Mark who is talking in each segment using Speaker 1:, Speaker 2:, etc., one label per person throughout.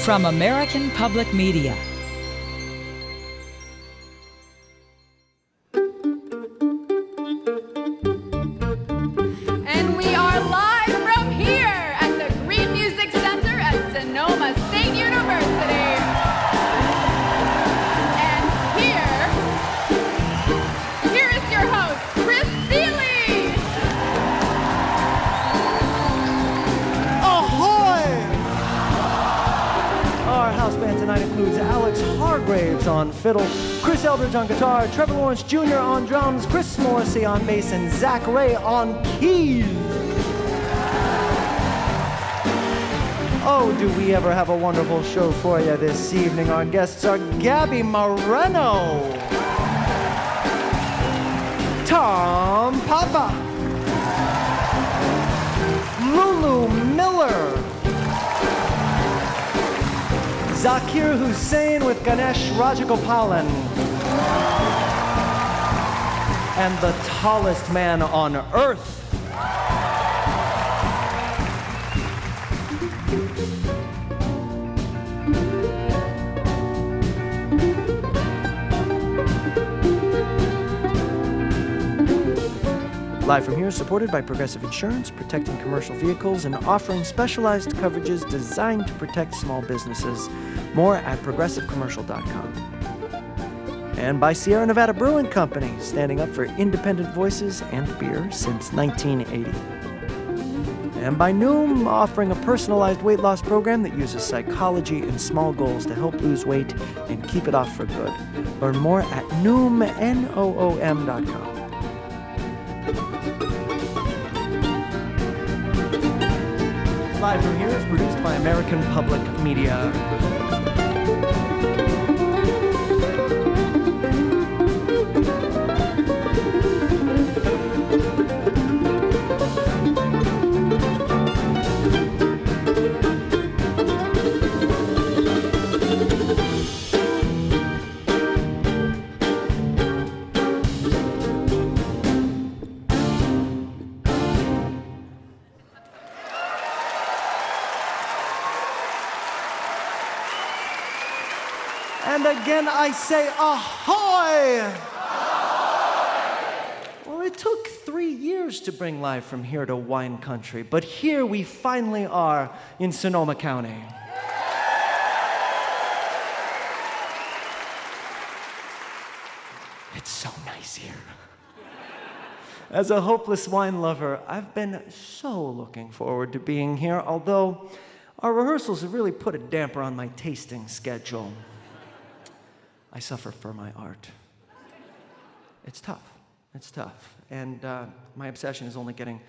Speaker 1: from American Public Media.
Speaker 2: And we are live from here at the Green Music Center at Sonoma State University. And here is your host, Chris Thile.
Speaker 3: Ahoy! Our house band tonight includes Alex Hargraves on fiddle, Chris Eldridge on guitar, Trevor Lawrence Jr. on drums, Chris Morrissey on bass, and Zach Ray on keys. Oh, do we ever have a wonderful show for you this evening. Our guests are Gaby Moreno, Tom Papa, Lulu Miller, Zakir Hussain with Ganesh Rajagopalan, and the tallest man on earth, Live from here is supported by Progressive Insurance, protecting commercial vehicles and offering specialized coverages designed to protect small businesses. More at progressivecommercial.com. And by Sierra Nevada Brewing Company, standing up for independent voices and beer since 1980. And by Noom, offering a personalized weight loss program that uses psychology and small goals to help lose weight and keep it off for good. Learn more at noom.com. Live from here is produced by American Public Media. And again, I say ahoy! Well, it took 3 years to bring Live from here to wine country, but here we finally are in Sonoma County. It's so nice here. As a hopeless wine lover, I've been so looking forward to being here, although our rehearsals have really put a damper on my tasting schedule. I suffer for my art. It's tough. It's tough. And my obsession is only getting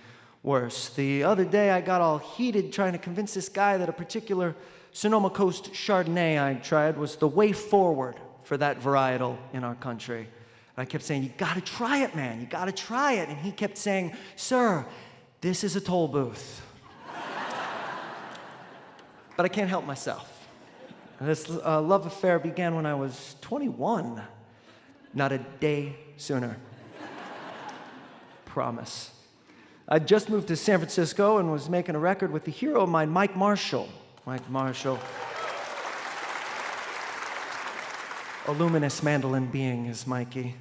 Speaker 3: worse. The other day, I got all heated trying to convince this guy that a particular Sonoma Coast Chardonnay I tried was the way forward for that varietal in our country. I kept saying, you gotta try it, man. You gotta try it. And he kept saying, sir, this is a toll booth. But I can't help myself. This love affair began when I was 21, not a day sooner. Promise. I just moved to San Francisco and was making a record with the hero of mine, Mike Marshall. Mike Marshall. A luminous mandolin being is Mikey.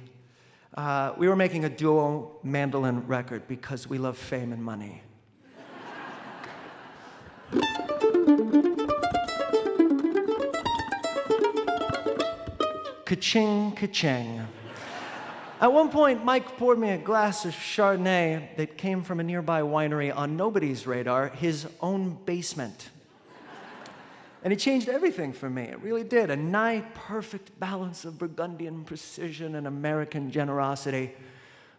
Speaker 3: We were making a duo mandolin record because we love fame and money. Ka-ching, ka-ching. At one point, Mike poured me a glass of Chardonnay that came from a nearby winery on nobody's radar, his own basement. And it changed everything for me. It really did. A nigh-perfect balance of Burgundian precision and American generosity.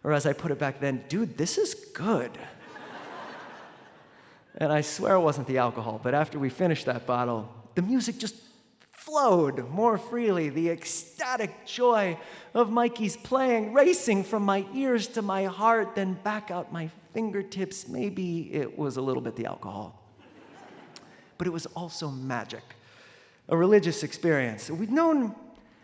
Speaker 3: Or as I put it back then, dude, this is good. And I swear it wasn't the alcohol, but after we finished that bottle, the music just flowed more freely. The ecstatic joy of Mikey's playing, racing from my ears to my heart, then back out my fingertips. Maybe it was a little bit the alcohol. But it was also magic, a religious experience. We've known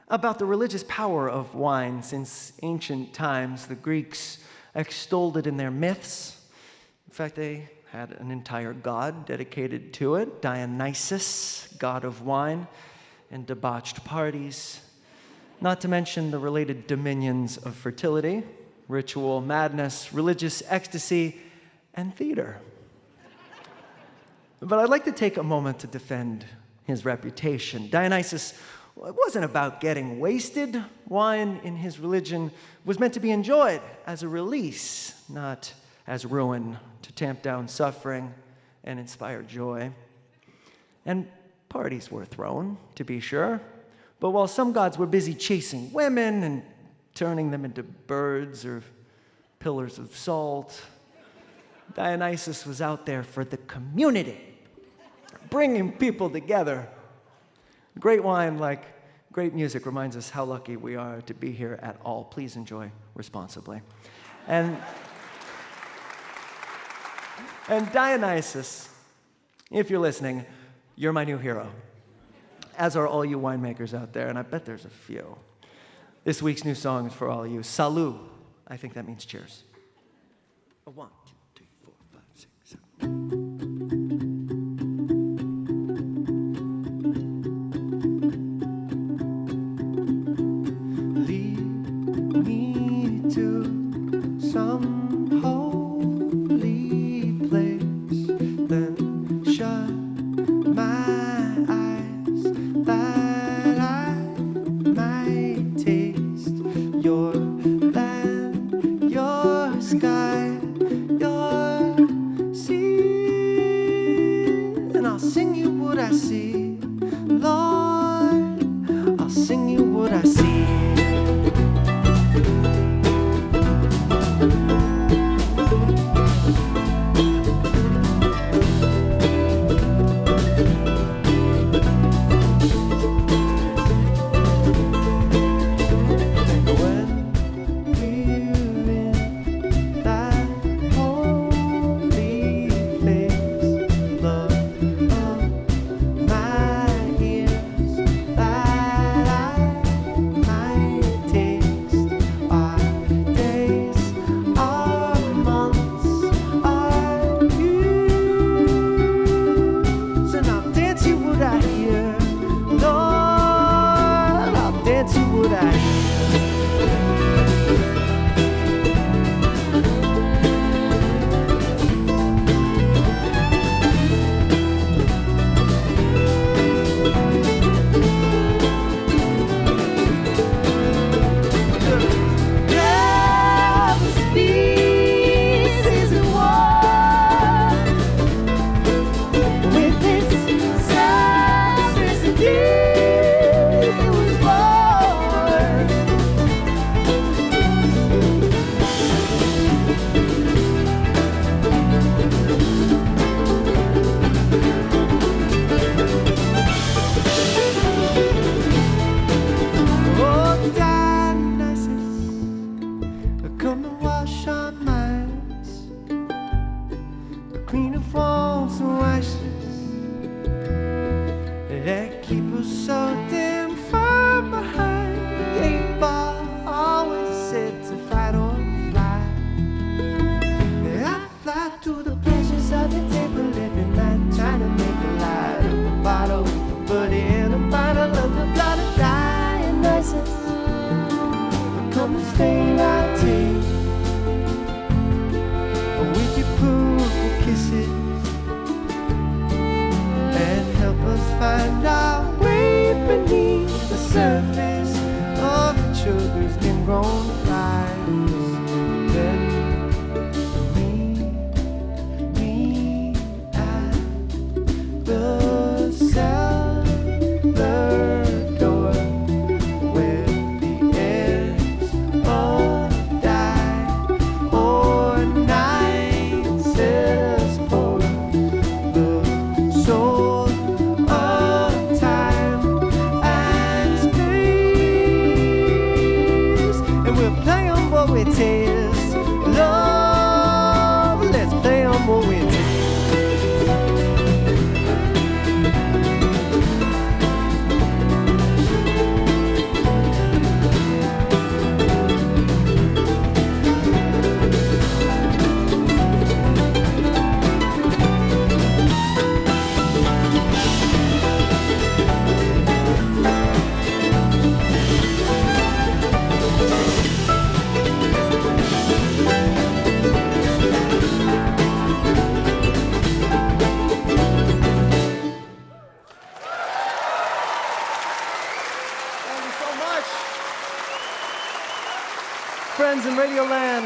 Speaker 3: about the religious power of wine since ancient times. The Greeks extolled it in their myths. In fact, they had an entire god dedicated to it, Dionysus, god of wine and debauched parties, not to mention the related dominions of fertility, ritual madness, religious ecstasy, and theater. But I'd like to take a moment to defend his reputation. Dionysus wasn't about getting wasted. Wine in his religion was meant to be enjoyed as a release, not as ruin, to tamp down suffering and inspire joy. And parties were thrown, to be sure. But while some gods were busy chasing women and turning them into birds or pillars of salt, Dionysus was out there for the community, bringing people together. Great wine, like great music, reminds us how lucky we are to be here at all. Please enjoy responsibly. And Dionysus, if you're listening, you're my new hero, as are all you winemakers out there, and I bet there's a few. This week's new song is for all of you. Salut. I think that means cheers. 1, 2, 3, 4, 5, 6, 7. Some holy place, then shut my eyes that I might taste your land, your sky, your sea, and I'll sing you what I see, Lord, I'll sing you what I see. in Radioland,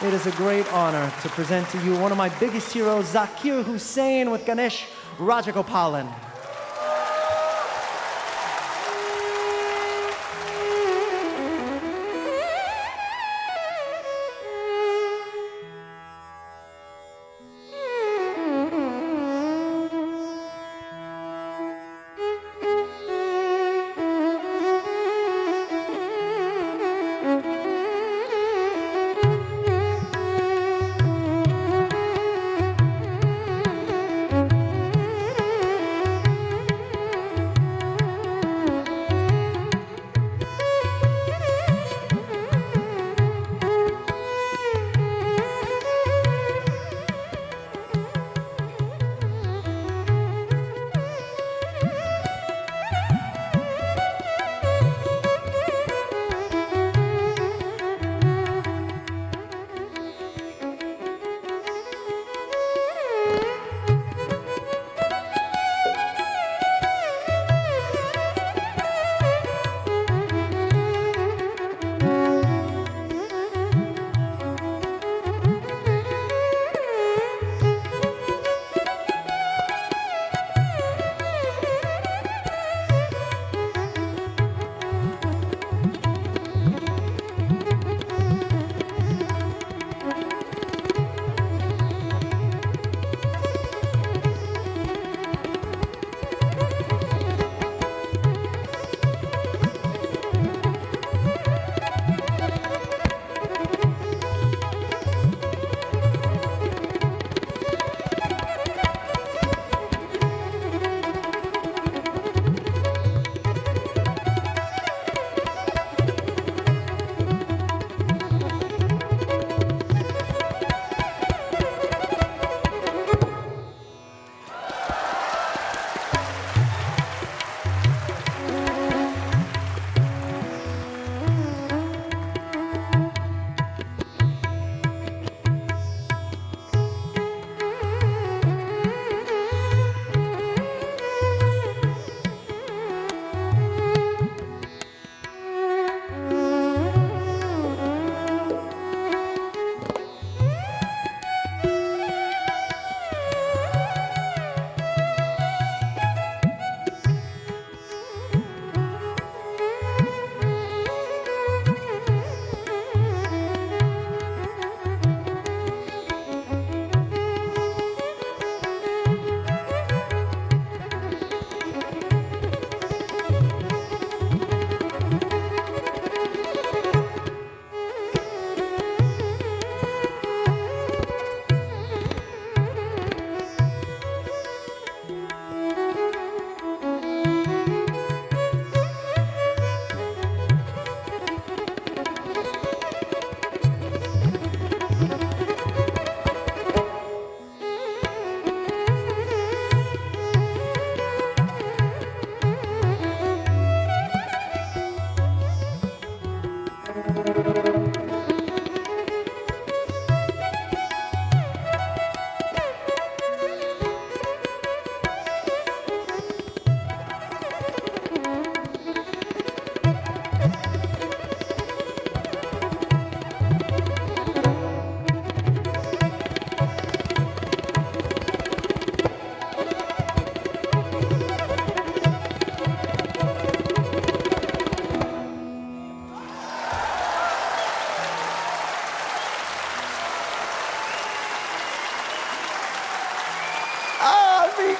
Speaker 3: it is a great honor to present to you one of my biggest heroes, Zakir Hussain with Ganesh Rajagopalan.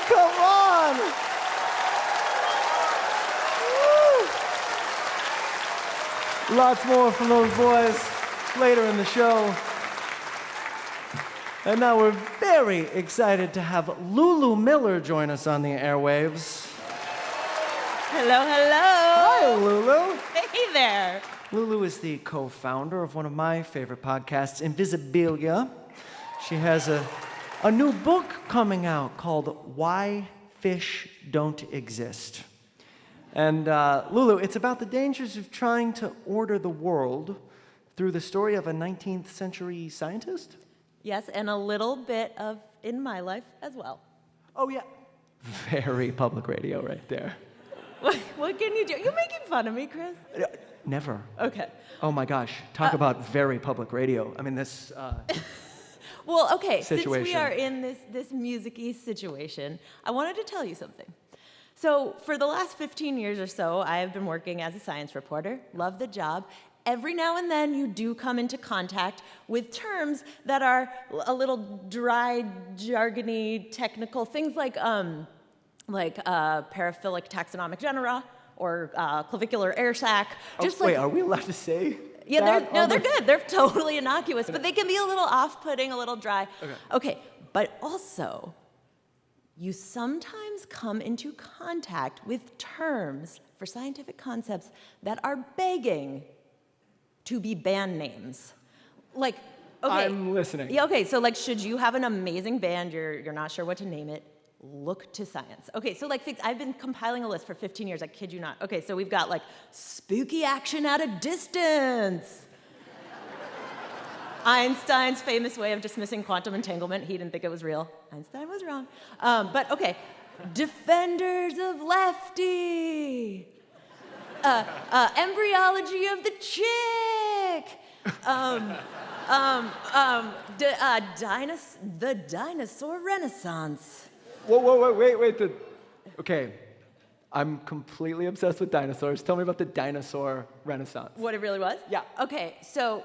Speaker 3: Come on! Woo! Lots more from those boys later in the show. And now we're very excited to have Lulu Miller join us on the airwaves.
Speaker 4: Hello, hello.
Speaker 3: Hi, Lulu.
Speaker 4: Hey there.
Speaker 3: Lulu is the co-founder of one of my favorite podcasts, Invisibilia. She has a new book coming out called Why Fish Don't Exist. And Lulu, it's about the dangers of trying to order the world through the story of a 19th century scientist?
Speaker 4: Yes, and a little bit of in my life as well.
Speaker 3: Oh, yeah. Very public radio right there.
Speaker 4: What can you do? You're making fun of me, Chris.
Speaker 3: Never.
Speaker 4: Okay.
Speaker 3: Oh my gosh, talk about very public radio. I mean, this,
Speaker 4: Well, okay, since we
Speaker 3: Situation.
Speaker 4: are in this music-y situation, I wanted to tell you something. So for the last 15 years or so, I have been working as a science reporter. Love the job. Every now and then, you do come into contact with terms that are a little dry, jargony, technical, things like paraphilic taxonomic genera or clavicular air sac. Just
Speaker 3: wait, are we allowed to say
Speaker 4: Yeah,
Speaker 3: that
Speaker 4: they're good. They're totally innocuous, but they can be a little off-putting, a little dry. Okay, but also, you sometimes come into contact with terms for scientific concepts that are begging to be band names. Like, okay.
Speaker 3: I'm listening.
Speaker 4: Yeah, okay, so like, should you have an amazing band, you're not sure what to name it, look to science. Okay, so like, I've been compiling a list for 15 years, I kid you not. Okay, so we've got like, spooky action at a distance. Einstein's famous way of dismissing quantum entanglement, he didn't think it was real. Einstein was wrong. But okay, defenders of lefty. Embryology of the chick. The dinosaur renaissance.
Speaker 3: Whoa, wait. Okay, I'm completely obsessed with dinosaurs. Tell me about the dinosaur renaissance.
Speaker 4: What it really was?
Speaker 3: Yeah.
Speaker 4: Okay, so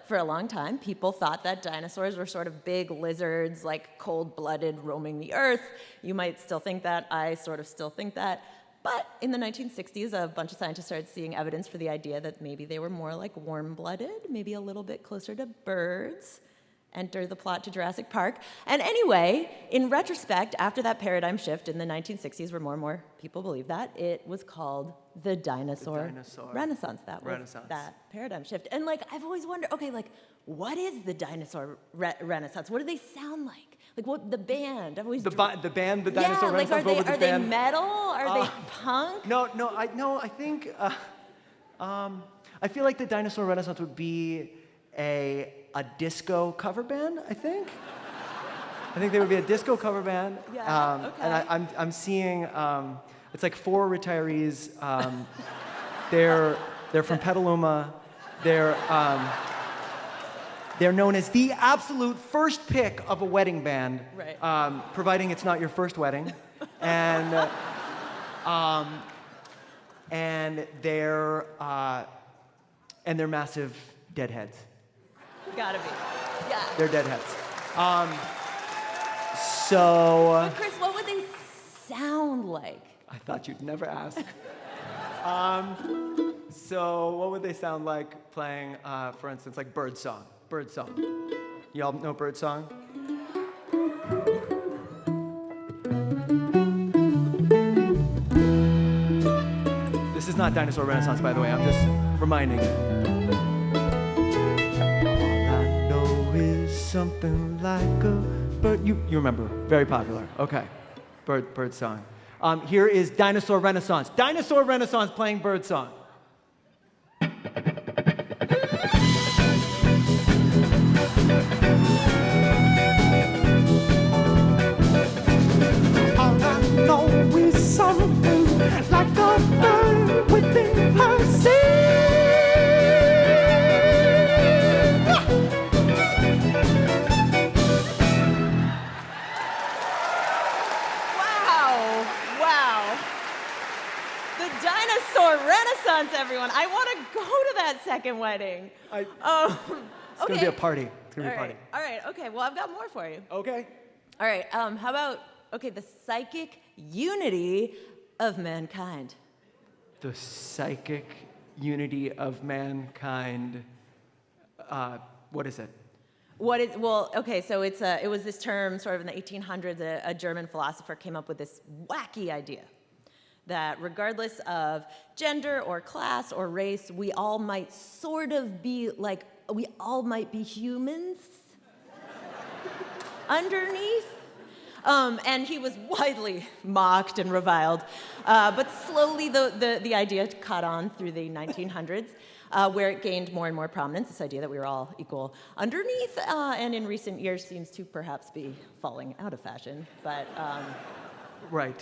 Speaker 4: for a long time, people thought that dinosaurs were sort of big lizards, like cold-blooded, roaming the earth. You might still think that. I sort of still think that. But in the 1960s, a bunch of scientists started seeing evidence for the idea that maybe they were more like warm-blooded, maybe a little bit closer to birds. Enter the plot to Jurassic Park. And anyway, in retrospect, after that paradigm shift in the 1960s, where more and more people believe that, it was called the dinosaur renaissance. That was that paradigm shift. And like, I've always wondered, okay, like, what is the dinosaur renaissance? What do they sound like? Like, what the band? I've always
Speaker 3: The band, the dinosaur renaissance.
Speaker 4: Like, are they metal? Are they punk?
Speaker 3: I think I feel like the dinosaur renaissance would be a disco cover band. I think they would be a disco cover band.
Speaker 4: Yeah. Okay.
Speaker 3: And I'm seeing it's like 4 retirees. They're from Petaluma. They're known as the absolute first pick of a wedding band,
Speaker 4: right.
Speaker 3: Providing it's not your first wedding, and they're massive deadheads.
Speaker 4: Gotta be, yeah.
Speaker 3: They're deadheads.
Speaker 4: But Chris, what would they sound like?
Speaker 3: I thought you'd never ask. So what would they sound like playing, for instance, like Birdsong? Y'all know Birdsong? This is not Dinosaur Renaissance, by the way. I'm just reminding you. All I know is something like a bird. You remember? Very popular. Okay. Birdsong. Here is Dinosaur Renaissance. Dinosaur Renaissance playing Birdsong. All I know is something like a bird within her sea.
Speaker 4: Wow. The dinosaur renaissance, everyone. I want to go to that second wedding.
Speaker 3: It's going to be a party. It's going to be a party.
Speaker 4: All right, okay. Well, I've got more for you.
Speaker 3: Okay.
Speaker 4: All right, how about, the psychic unity of mankind.
Speaker 3: The psychic unity of mankind. What is it?
Speaker 4: So it was this term sort of in the 1800s, a German philosopher came up with this wacky idea that regardless of gender or class or race, we all might sort of be like, we all might be humans underneath. And he was widely mocked and reviled. But slowly the idea caught on through the 1900s, where it gained more and more prominence, this idea that we were all equal underneath, and in recent years seems to perhaps be falling out of fashion. But
Speaker 3: right.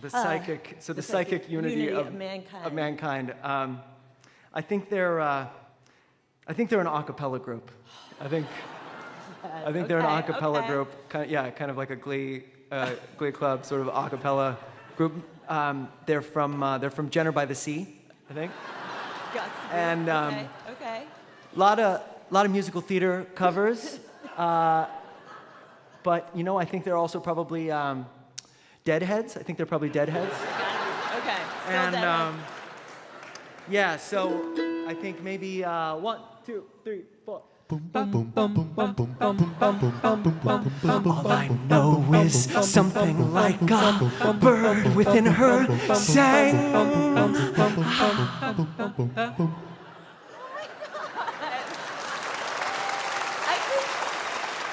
Speaker 3: The psychic unity of mankind. I think they're an a cappella group. I think they're an a cappella group. Kind of like a Glee Club sort of a cappella group. They're from Jenner by the Sea, I think. And
Speaker 4: okay.
Speaker 3: lot of musical theater covers. But I think they're also probably Deadheads. I think they're probably Deadheads.
Speaker 4: Okay.
Speaker 3: And so I think maybe 1, 2, 3, 4. All I know is something like a bird within her sang.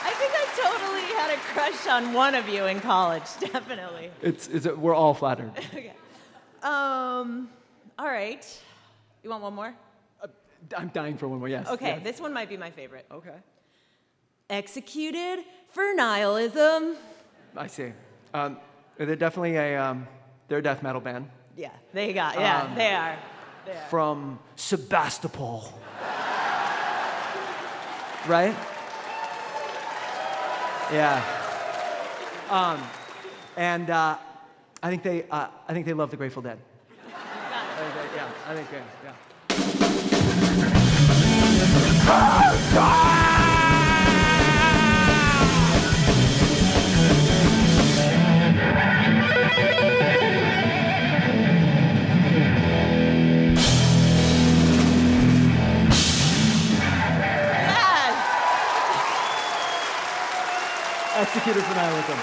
Speaker 4: I think I totally had a crush on one of you in college, definitely.
Speaker 3: We're all flattered.
Speaker 4: Okay. All right. You want one more?
Speaker 3: I'm dying for one more, yes.
Speaker 4: Okay,
Speaker 3: yes.
Speaker 4: This one might be my favorite.
Speaker 3: Okay.
Speaker 4: Executed for nihilism.
Speaker 3: I see. They're definitely they're a death metal band.
Speaker 4: Yeah, they are. They are.
Speaker 3: From Sebastopol. Right? Yeah. And I think they love the Grateful Dead. I think yeah. Executed for nihilism.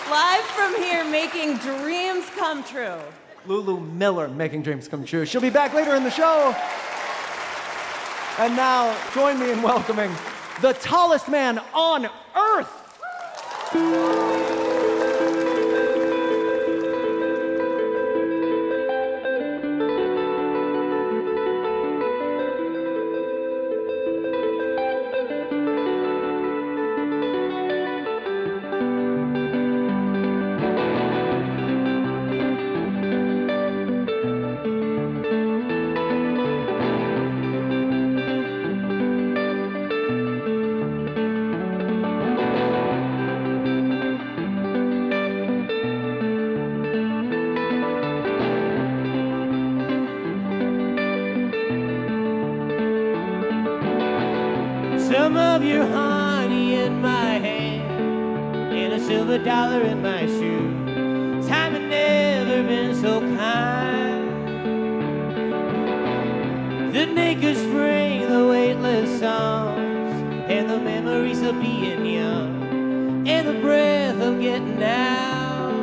Speaker 4: Live from here, making dreams come true.
Speaker 3: Lulu Miller, making dreams come true. She'll be back later in the show. And now, join me in welcoming the tallest man on Earth.
Speaker 5: Some of your honey in my hand and a silver dollar in my shoe. Time had never been so kind. The naked spring, the weightless songs, and the memories of being young, and the breath of getting out,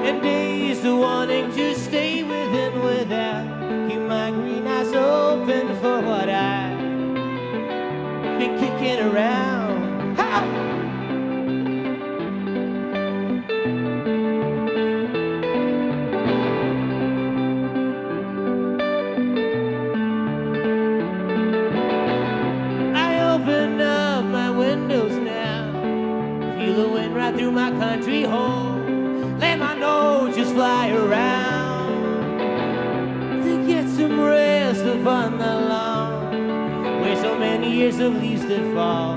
Speaker 5: and days of wanting to stay within without. Keep my green eyes open for what I've been kicking around. How? I open up my windows now, feel the wind right through my country home, let my nose just fly around to get some rest upon the lawn, where so many years of leaves that fall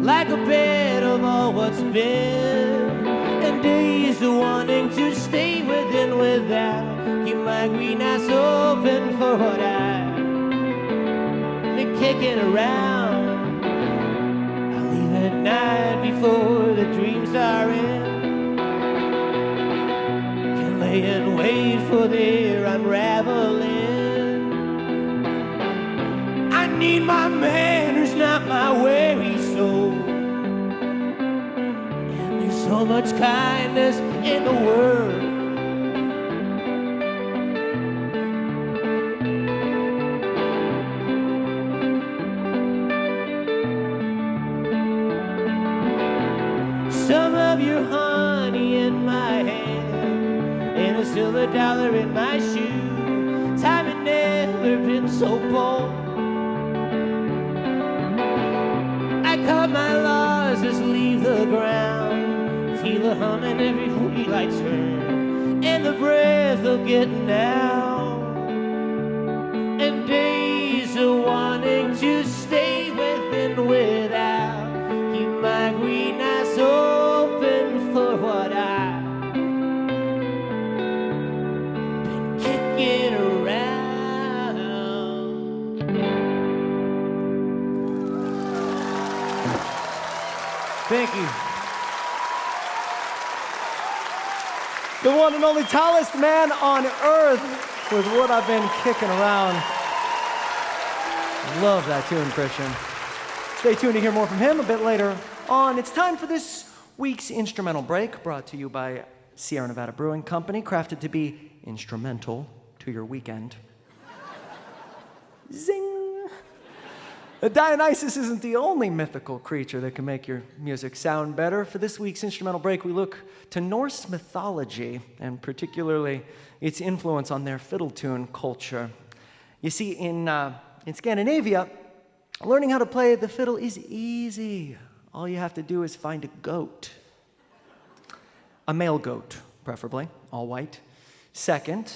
Speaker 5: like a bed of all what's been, and days of wanting to stay within without. Keep my green eyes open for what I've been kicking around. I leave at night before the dreams are in, can lay and wait for their unraveling. I need my manners, not my weary soul, and there's so much kindness in the world. Some of your honey in my hand and a silver dollar in my shoe. Time had never been so bold. I cut my losses, leave the ground, feel a humming every wheel I turn, and the breath of getting out, Thank you.
Speaker 3: The one and only tallest man on earth with what I've been kicking around. Love that tune, Christian. Stay tuned to hear more from him a bit later on. It's time for this week's instrumental break, brought to you by Sierra Nevada Brewing Company, crafted to be instrumental to your weekend. Zing! Dionysus isn't the only mythical creature that can make your music sound better. For this week's instrumental break, we look to Norse mythology, and particularly its influence on their fiddle tune culture. You see, in Scandinavia, learning how to play the fiddle is easy. All you have to do is find a goat. A male goat, preferably, all white. Second,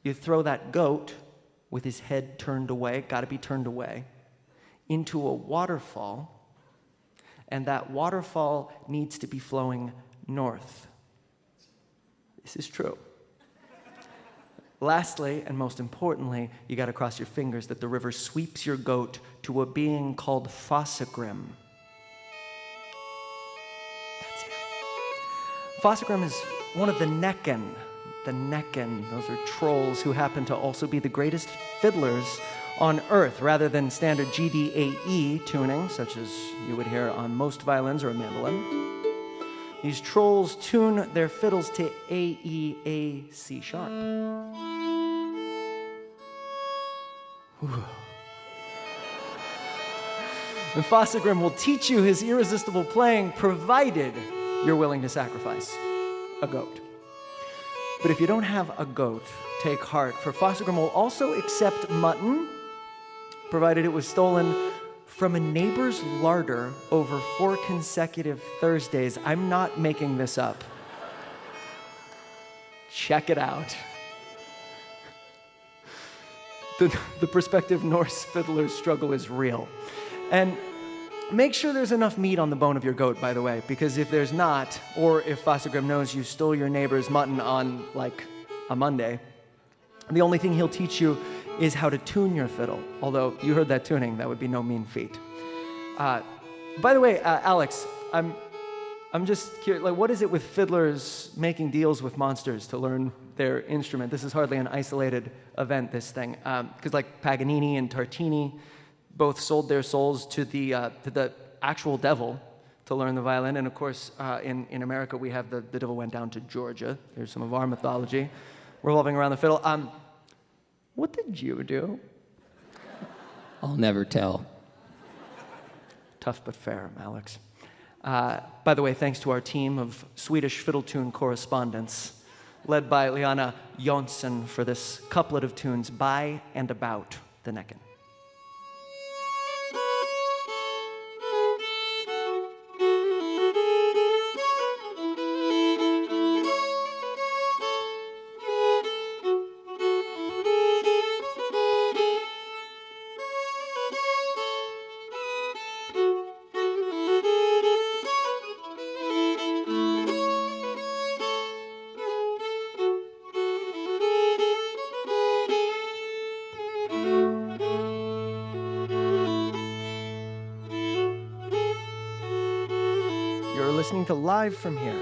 Speaker 3: you throw that goat with his head turned away, gotta be turned away, into a waterfall, and that waterfall needs to be flowing north. This is true. Lastly, and most importantly, you got to cross your fingers that the river sweeps your goat to a being called Fossagrim. That's it. Fossagrim is one of the Necken. The Necken, those are trolls who happen to also be the greatest fiddlers on Earth, rather than standard GDAE tuning, such as you would hear on most violins or a mandolin. These trolls tune their fiddles to A, E, A, C sharp. And Fossagrim will teach you his irresistible playing, provided you're willing to sacrifice a goat. But if you don't have a goat, take heart, for Fossagrim will also accept mutton, provided it was stolen from a neighbor's larder over 4 consecutive Thursdays. I'm not making this up. Check it out. The prospective Norse fiddler's struggle is real. And make sure there's enough meat on the bone of your goat, by the way, because if there's not, or if Fossagrim knows you stole your neighbor's mutton on, like, a Monday, the only thing he'll teach you is how to tune your fiddle. Although, you heard that tuning, that would be no mean feat. By the way, Alex, I'm just curious, like, what is it with fiddlers making deals with monsters to learn their instrument? This is hardly an isolated event, this thing. Because like Paganini and Tartini both sold their souls to the actual devil to learn the violin. And of course, in America, we have the devil went down to Georgia. There's some of our mythology revolving around the fiddle. What did you do?
Speaker 6: I'll never tell.
Speaker 3: Tough but fair, Alex. By the way, thanks to our team of Swedish fiddle tune correspondents, led by Liana Jonsson, for this couplet of tunes by and about the Necken. Listening to Live from Here.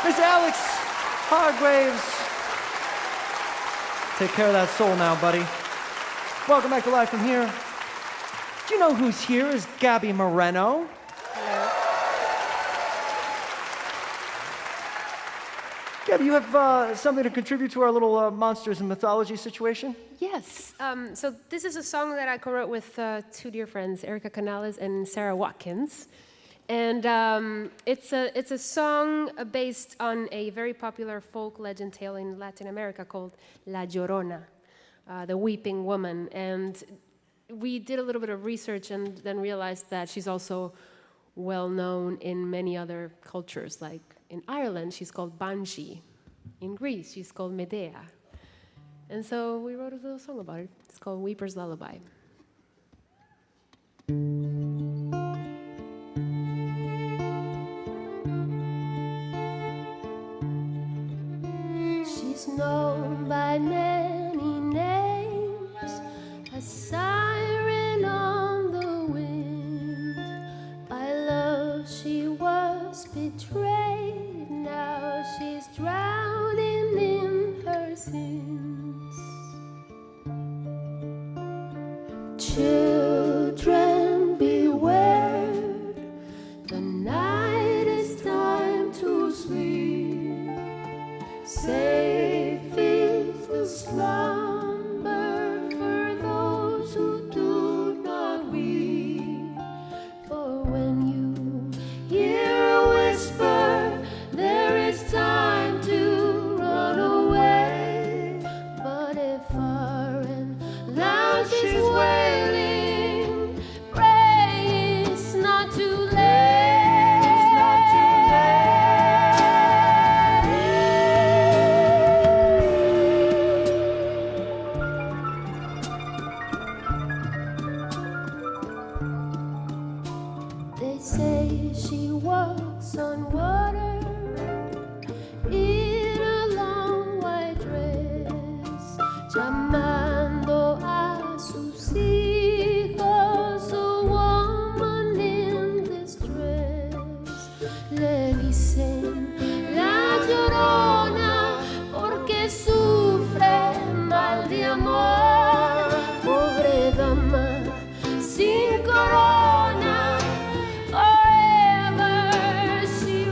Speaker 3: Mr. Alex Hargraves. Take care of that soul now, buddy. Welcome back to Live from Here. Do you know who's here is Gaby Moreno? Gaby, you have something to contribute to our little monsters and mythology situation?
Speaker 7: Yes. So this is a song that I co-wrote with two dear friends, Erica Canales and Sarah Watkins. And it's a song based on a very popular folk legend tale in Latin America called La Llorona, the weeping woman. And we did a little bit of research and then realized that she's also well known in many other cultures. Like in Ireland, she's called Banshee. In Greece, she's called Medea. And so we wrote a little song about it. It's called Weeper's Lullaby.
Speaker 8: She's known by many names, a siren on the wind. By love she was betrayed, now she's drowning in her sins. Children, beware, the night is time to sleep. Safe is the slumber for those who do not weep. For when you hear a whisper, there is time to run away. But if far and loud she's wailing, pray it's not too late. They say she walks on water in a long white dress, llamando a sus hijos, a woman in distress. Le dicen la llorona porque sufre mal de amor. Pobre dama sin corona, forever she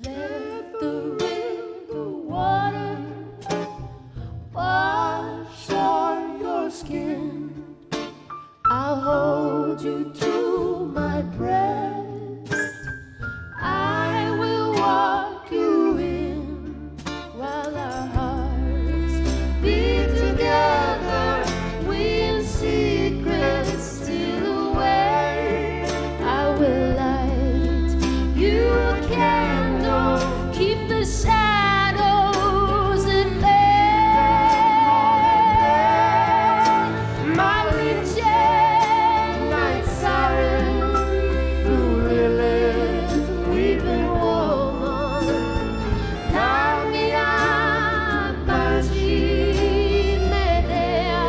Speaker 8: let the river water wash on your skin. I'll hold you to my breast. I will walk you in while our hearts beat together. We in secret steal away. I will light you a candle, keep the shadows at bay. My witched night siren, blue lilith, weeping woman, Lamia, Banshee, Medea,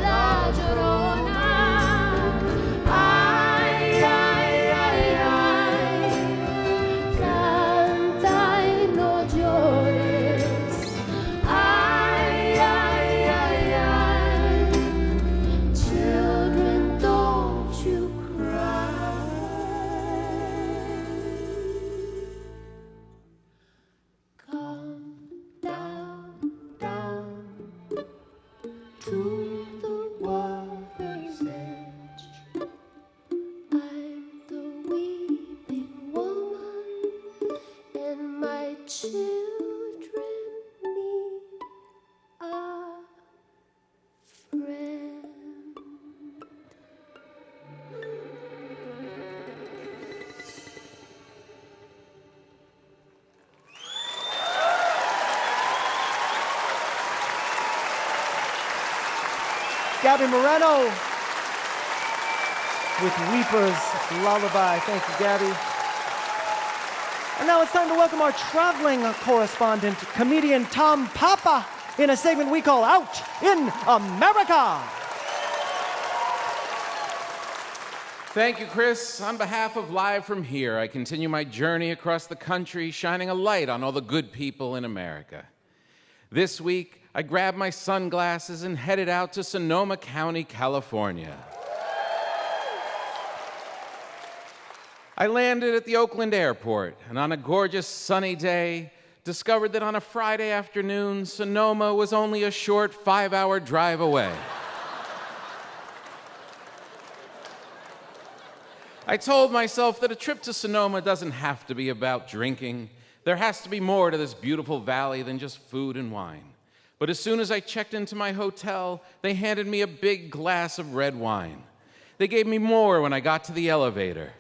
Speaker 8: La Llorona. Ay, ay, ay, ay, canta y no llores. Ay, ay, ay, ay, children, don't you cry. Come down, down to the water's edge. I'm the weeping woman, and my children need a friend.
Speaker 3: Gaby Moreno with Weeper's Lullaby. Thank you, Gaby. And now it's time to welcome our traveling correspondent, comedian Tom Papa, in a segment we call Out in America.
Speaker 9: Thank you, Chris. On behalf of Live From Here, I continue my journey across the country, shining a light on all the good people in America. This week, I grabbed my sunglasses and headed out to Sonoma County, California. I landed at the Oakland airport, and on a gorgeous sunny day, discovered that on a Friday afternoon, Sonoma was only a short 5-hour drive away. I told myself that a trip to Sonoma doesn't have to be about drinking. There has to be more to this beautiful valley than just food and wine. But as soon as I checked into my hotel, they handed me a big glass of red wine. They gave me more when I got to the elevator.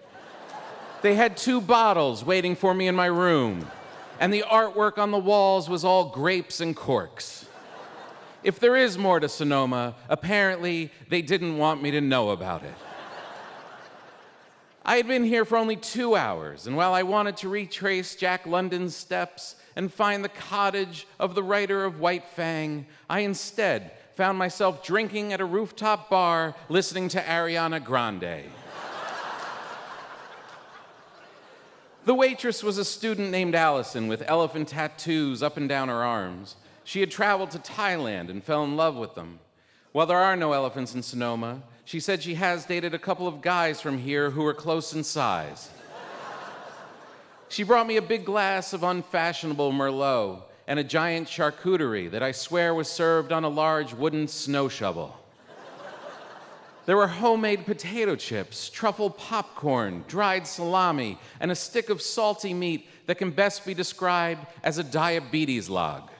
Speaker 9: They had 2 bottles waiting for me in my room, and the artwork on the walls was all grapes and corks. If there is more to Sonoma, apparently they didn't want me to know about it. I had been here for only 2 hours, and while I wanted to retrace Jack London's steps and find the cottage of the writer of White Fang, I instead found myself drinking at a rooftop bar listening to Ariana Grande. The waitress was a student named Allison with elephant tattoos up and down her arms. She had traveled to Thailand and fell in love with them. While there are no elephants in Sonoma, she said she has dated a couple of guys from here who were close in size. She brought me a big glass of unfashionable Merlot and a giant charcuterie that I swear was served on a large wooden snow shovel. There were homemade potato chips, truffle popcorn, dried salami, and a stick of salty meat that can best be described as a diabetes log.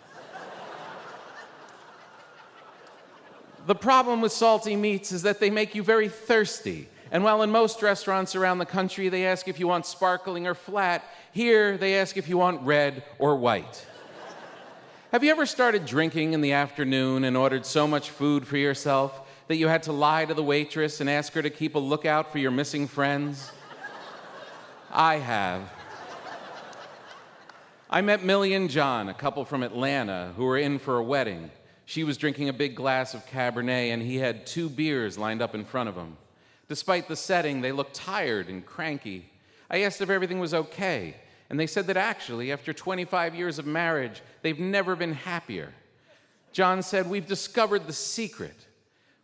Speaker 9: The problem with salty meats is that they make you very thirsty. And while in most restaurants around the country they ask if you want sparkling or flat, here they ask if you want red or white. Have you ever started drinking in the afternoon and ordered so much food for yourself that you had to lie to the waitress and ask her to keep a lookout for your missing friends? I have. I met Millie and John, a couple from Atlanta, who were in for a wedding. She was drinking a big glass of Cabernet, and he had 2 beers lined up in front of him. Despite the setting, they looked tired and cranky. I asked if everything was okay, and they said that actually, after 25 years of marriage, they've never been happier. John said, "We've discovered the secret."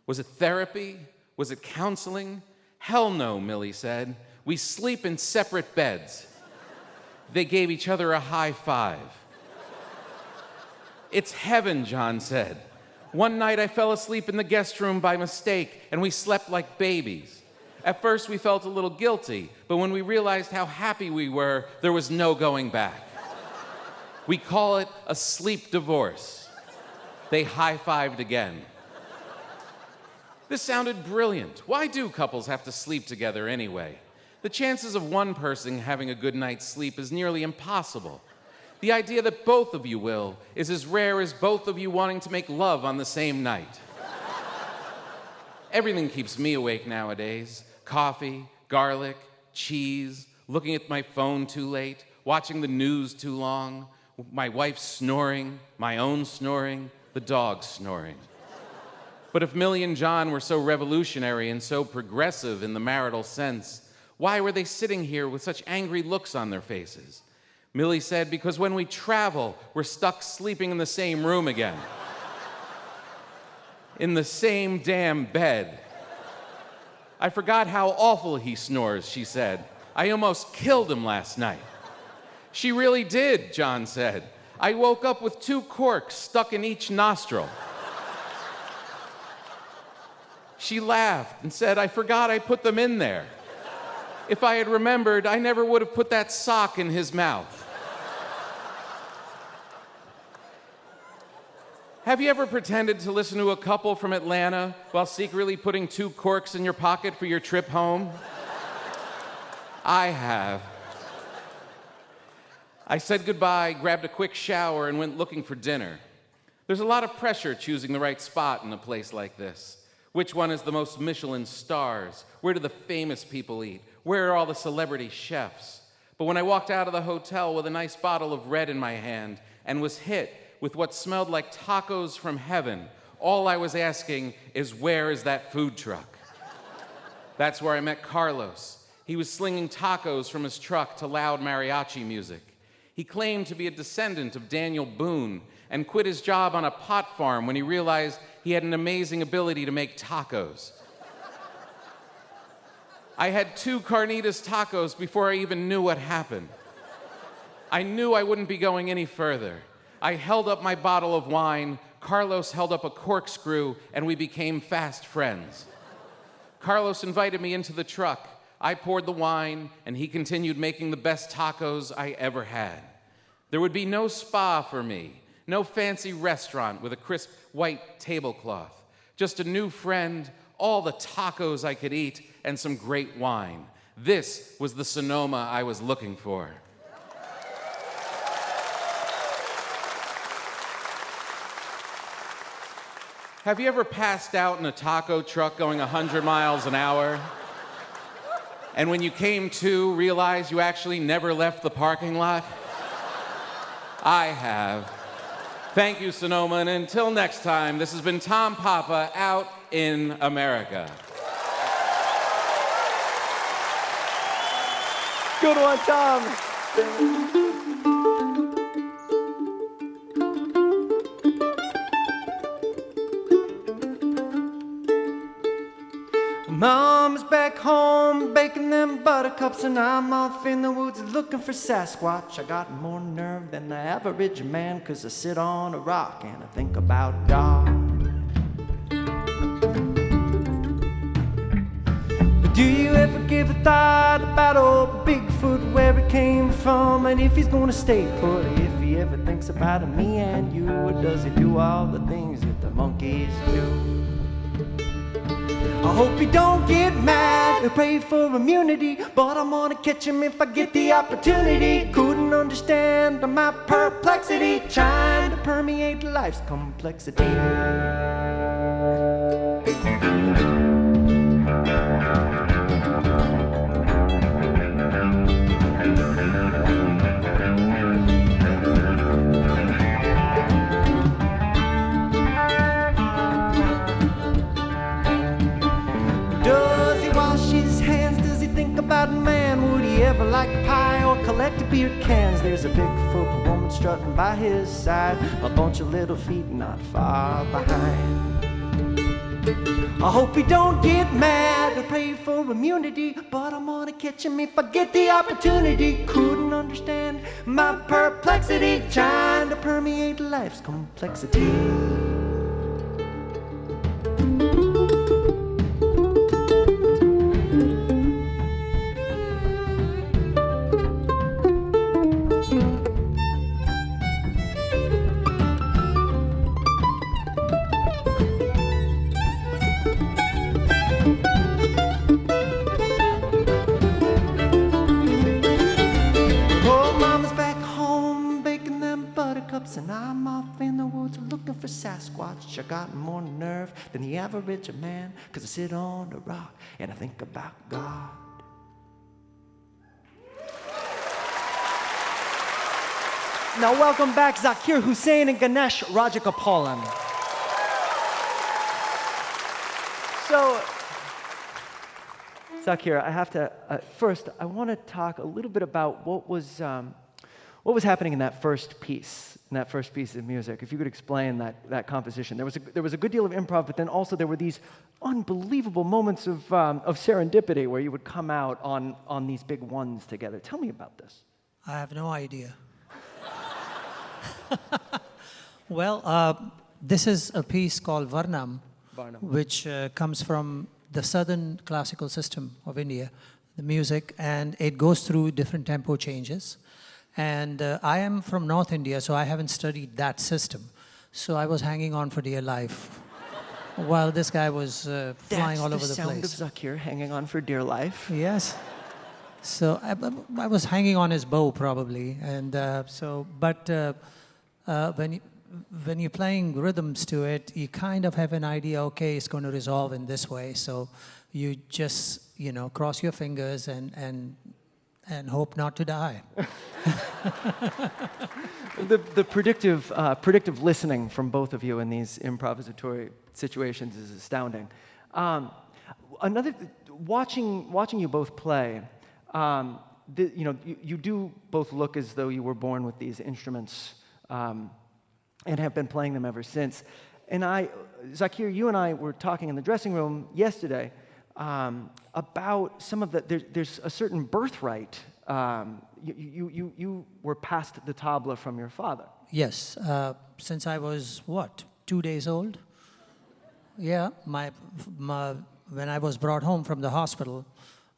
Speaker 9: Was it therapy? Was it counseling? Hell no, Millie said. We sleep in separate beds. They gave each other a high five. It's heaven, John said. One night I fell asleep in the guest room by mistake, and we slept like babies. At first we felt a little guilty, but when we realized how happy we were, there was no going back. We call it a sleep divorce. They high-fived again. This sounded brilliant. Why do couples have to sleep together anyway? The chances of one person having a good night's sleep is nearly impossible. The idea that both of you will is as rare as both of you wanting to make love on the same night. Everything keeps me awake nowadays. Coffee, garlic, cheese, looking at my phone too late, watching the news too long, my wife snoring, my own snoring, the dog snoring. But if Millie and John were so revolutionary and so progressive in the marital sense, why were they sitting here with such angry looks on their faces? Millie said, because when we travel, we're stuck sleeping in the same room again. In the same damn bed. I forgot how awful he snores, she said. I almost killed him last night. She really did, John said. I woke up with 2 corks stuck in each nostril. She laughed and said, I forgot I put them in there. If I had remembered, I never would have put that sock in his mouth. Have you ever pretended to listen to a couple from Atlanta while secretly putting 2 corks in your pocket for your trip home? I have. I said goodbye, grabbed a quick shower, and went looking for dinner. There's a lot of pressure choosing the right spot in a place like this. Which one is the most Michelin stars? Where do the famous people eat? Where are all the celebrity chefs? But when I walked out of the hotel with a nice bottle of red in my hand and was hit with what smelled like tacos from heaven, all I was asking is, where is that food truck? That's where I met Carlos. He was slinging tacos from his truck to loud mariachi music. He claimed to be a descendant of Daniel Boone and quit his job on a pot farm when he realized he had an amazing ability to make tacos. I had 2 carnitas tacos before I even knew what happened. I knew I wouldn't be going any further. I held up my bottle of wine, Carlos held up a corkscrew, and we became fast friends. Carlos invited me into the truck. I poured the wine, and he continued making the best tacos I ever had. There would be no spa for me, no fancy restaurant with a crisp white tablecloth, just a new friend, all the tacos I could eat, and some great wine. This was the Sonoma I was looking for. Have you ever passed out in a taco truck going 100 miles an hour? And when you came to, realized you actually never left the parking lot? I have. Thank you, Sonoma, and until next time, this has been Tom Papa out in America.
Speaker 3: Good one, Tom. Mom's back home baking them buttercups, and I'm off in the woods looking for Sasquatch. I got more nerve than the average man, 'cause I sit on a rock and I think about God. But do you ever give a thought about old Bigfoot, where he came from, and if he's gonna stay put? If he ever thinks about me and you, or does he do all the things that the monkeys do? I hope he don't get mad or pray for immunity, but I'm gonna catch him if I get the opportunity. Couldn't understand my perplexity, trying to permeate life's complexity. Man, would he ever like pie or collect beer cans? There's a Bigfoot woman strutting by his side, a bunch of little feet not far behind. I hope he don't get mad or pray for immunity, but I'm gonna catch him if I get the opportunity. Couldn't understand my perplexity, trying to permeate life's complexity. And I'm off in the woods looking for Sasquatch. I got more nerve than the average man, 'cause I sit on a rock and I think about God. Now welcome back Zakir Hussain and Ganesh Rajagopalan. So, Zakir, I have to, first, I want to talk a little bit about what was happening in that first piece of music. If you could explain that composition. There was a good deal of improv, but then also there were these unbelievable moments of serendipity where you would come out on these big ones together. Tell me about this.
Speaker 10: I have no idea. Well, this is a piece called Varnam, which comes from the southern classical system of India, the music, and it goes through different tempo changes. And I am from North India, so I haven't studied that system. So I was hanging on for dear life while this guy was flying all over the place.
Speaker 3: That's the sound of Zakir hanging on for dear life.
Speaker 10: Yes. So I was hanging on his bow probably, and when you're playing rhythms to it, you kind of have an idea, okay, it's going to resolve in this way. So you just, cross your fingers and hope not to die.
Speaker 3: The predictive listening from both of you in these improvisatory situations is astounding. Watching you both play, you do both look as though you were born with these instruments and have been playing them ever since. And Zakir, you and I were talking in the dressing room yesterday about some of there's a certain birthright. You were passed the tabla from your father.
Speaker 10: Yes, since I was, 2 days old? Yeah, when I was brought home from the hospital,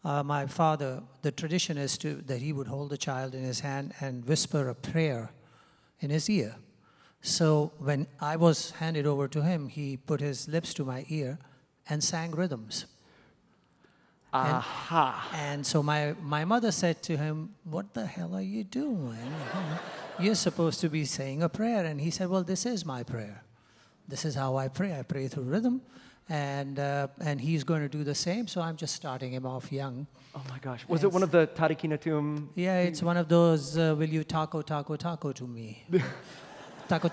Speaker 10: my father, the tradition is that he would hold the child in his hand and whisper a prayer in his ear. So when I was handed over to him, he put his lips to my ear and sang rhythms.
Speaker 3: Aha.
Speaker 10: And so my mother said to him, "What the hell are you doing? You're supposed to be saying a prayer." And he said, "Well, this is my prayer. This is how I pray. I pray through rhythm." And he's going to do the same, so I'm just starting him off young.
Speaker 3: Oh my gosh. Was it one of the Tarikinatum?
Speaker 10: Yeah, it's one of those, will you taco to me? Taco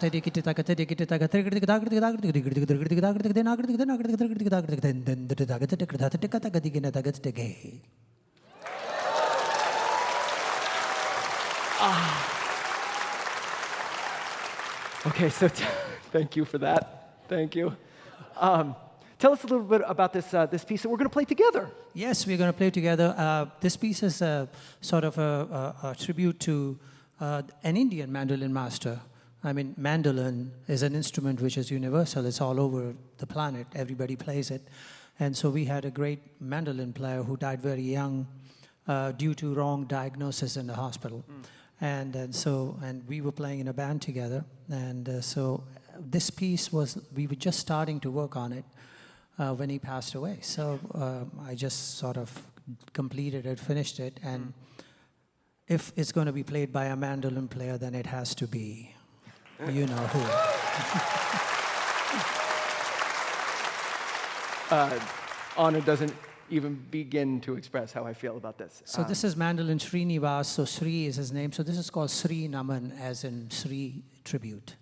Speaker 3: Okay, so thank you for that. Thank you. Tell us a little bit about this piece that we're going to play together.
Speaker 10: Yes, we're going to play together. This piece is sort of a tribute to an Indian mandolin master. I mean, mandolin is an instrument which is universal. It's all over the planet. Everybody plays it. And so we had a great mandolin player who died very young due to wrong diagnosis in the hospital. And we were playing in a band together. And so this piece we were just starting to work on it when he passed away. So I just sort of completed it, finished it. And if it's going to be played by a mandolin player, then it has to be, you know who.
Speaker 3: Honor doesn't even begin to express how I feel about this.
Speaker 10: So this is mandolin Srinivas. So Sri is his name. So this is called Sri Naman, as in Sri tribute.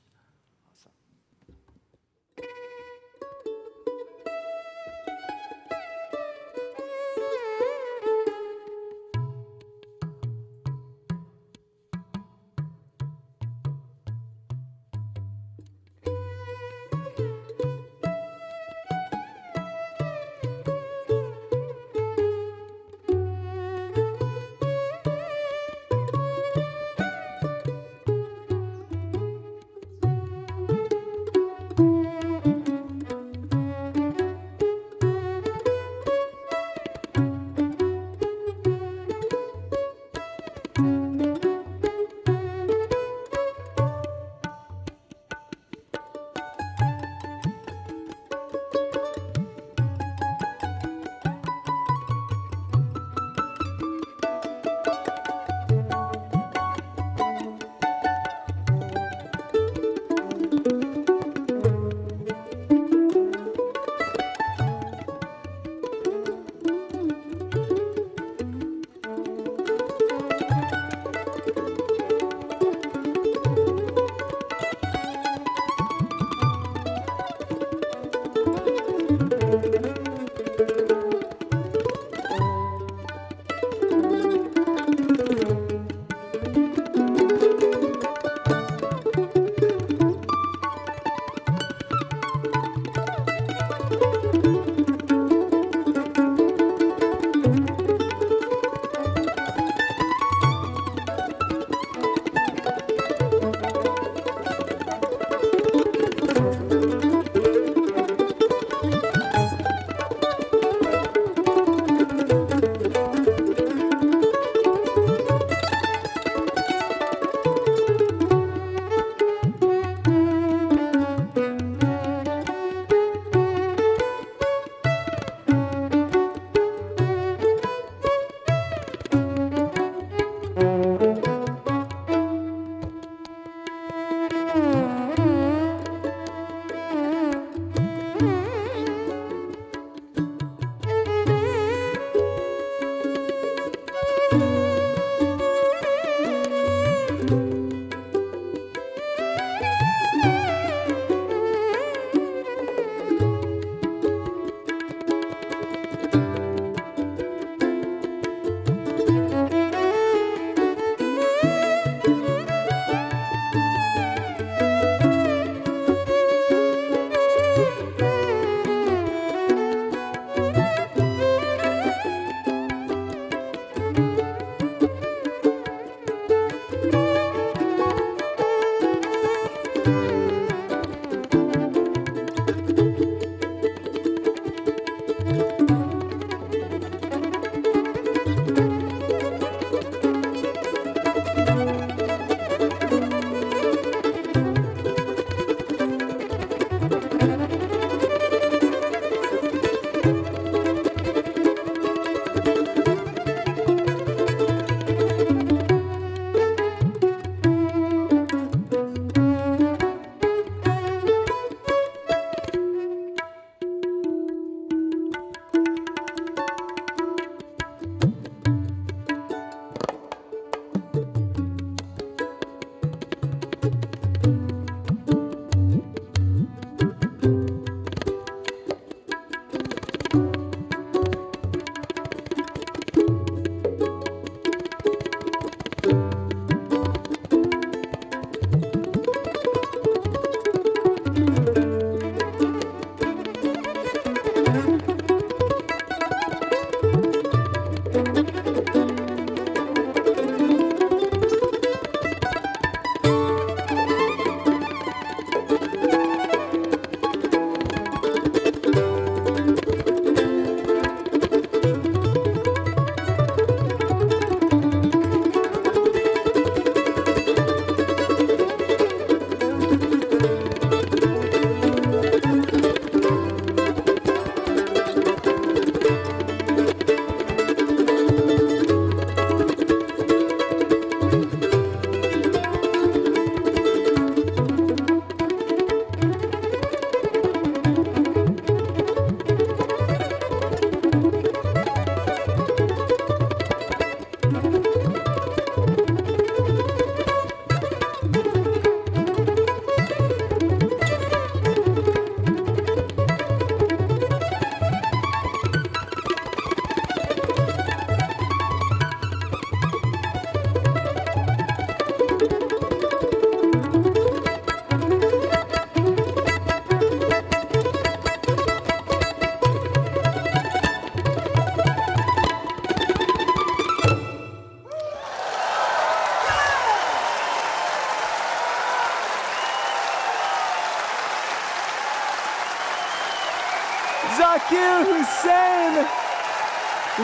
Speaker 3: Zakir Hussain,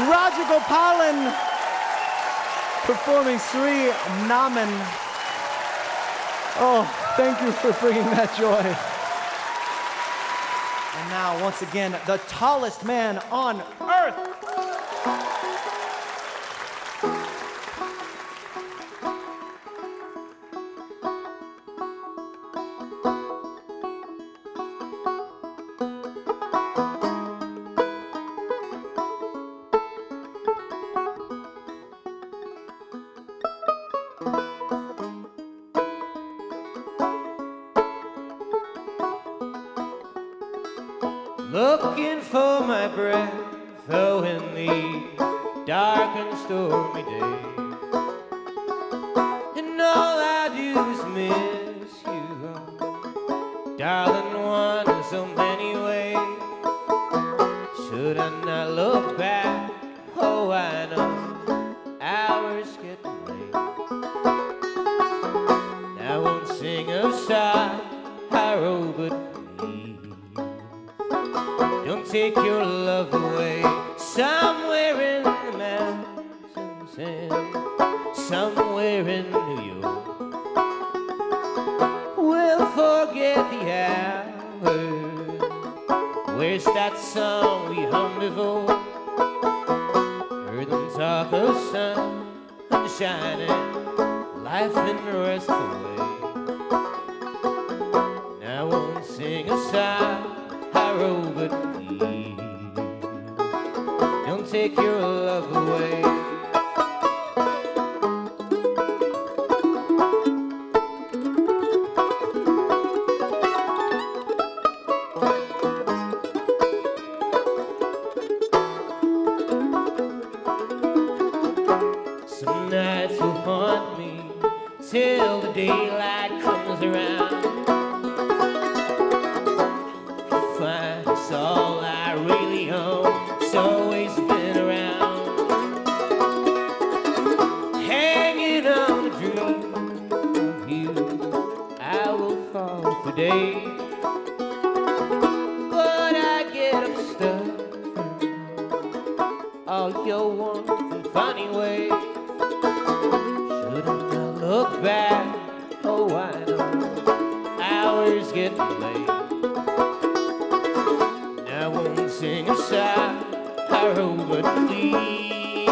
Speaker 3: Rajagopalan, performing Sri Naman. Oh, thank you for bringing that joy. And now, once again, the tallest man on earth.
Speaker 5: Looking for my breath, oh, in these dark and stormy days. And all I do is miss you, oh, darling, one in so many ways. Should I not look back? Oh, I know hours getting late. I won't sing a sorrow, but don't take your love away. Somewhere in the mountains and somewhere in New York, we'll forget the hours. Where's that song we hummed before? Heard them talk of sun and shining, life in a restful way. And I won't sing a sorrow, but please don't take your love away. Some nights will haunt me till the daylight comes around. It's all I really own. It's always been around, hanging on a dream of you. I will fall for days, but I get up stuck all your warmth and funny ways. Shouldn't I look back? Oh, I know hours getting late. I won't sing a sorrow, but please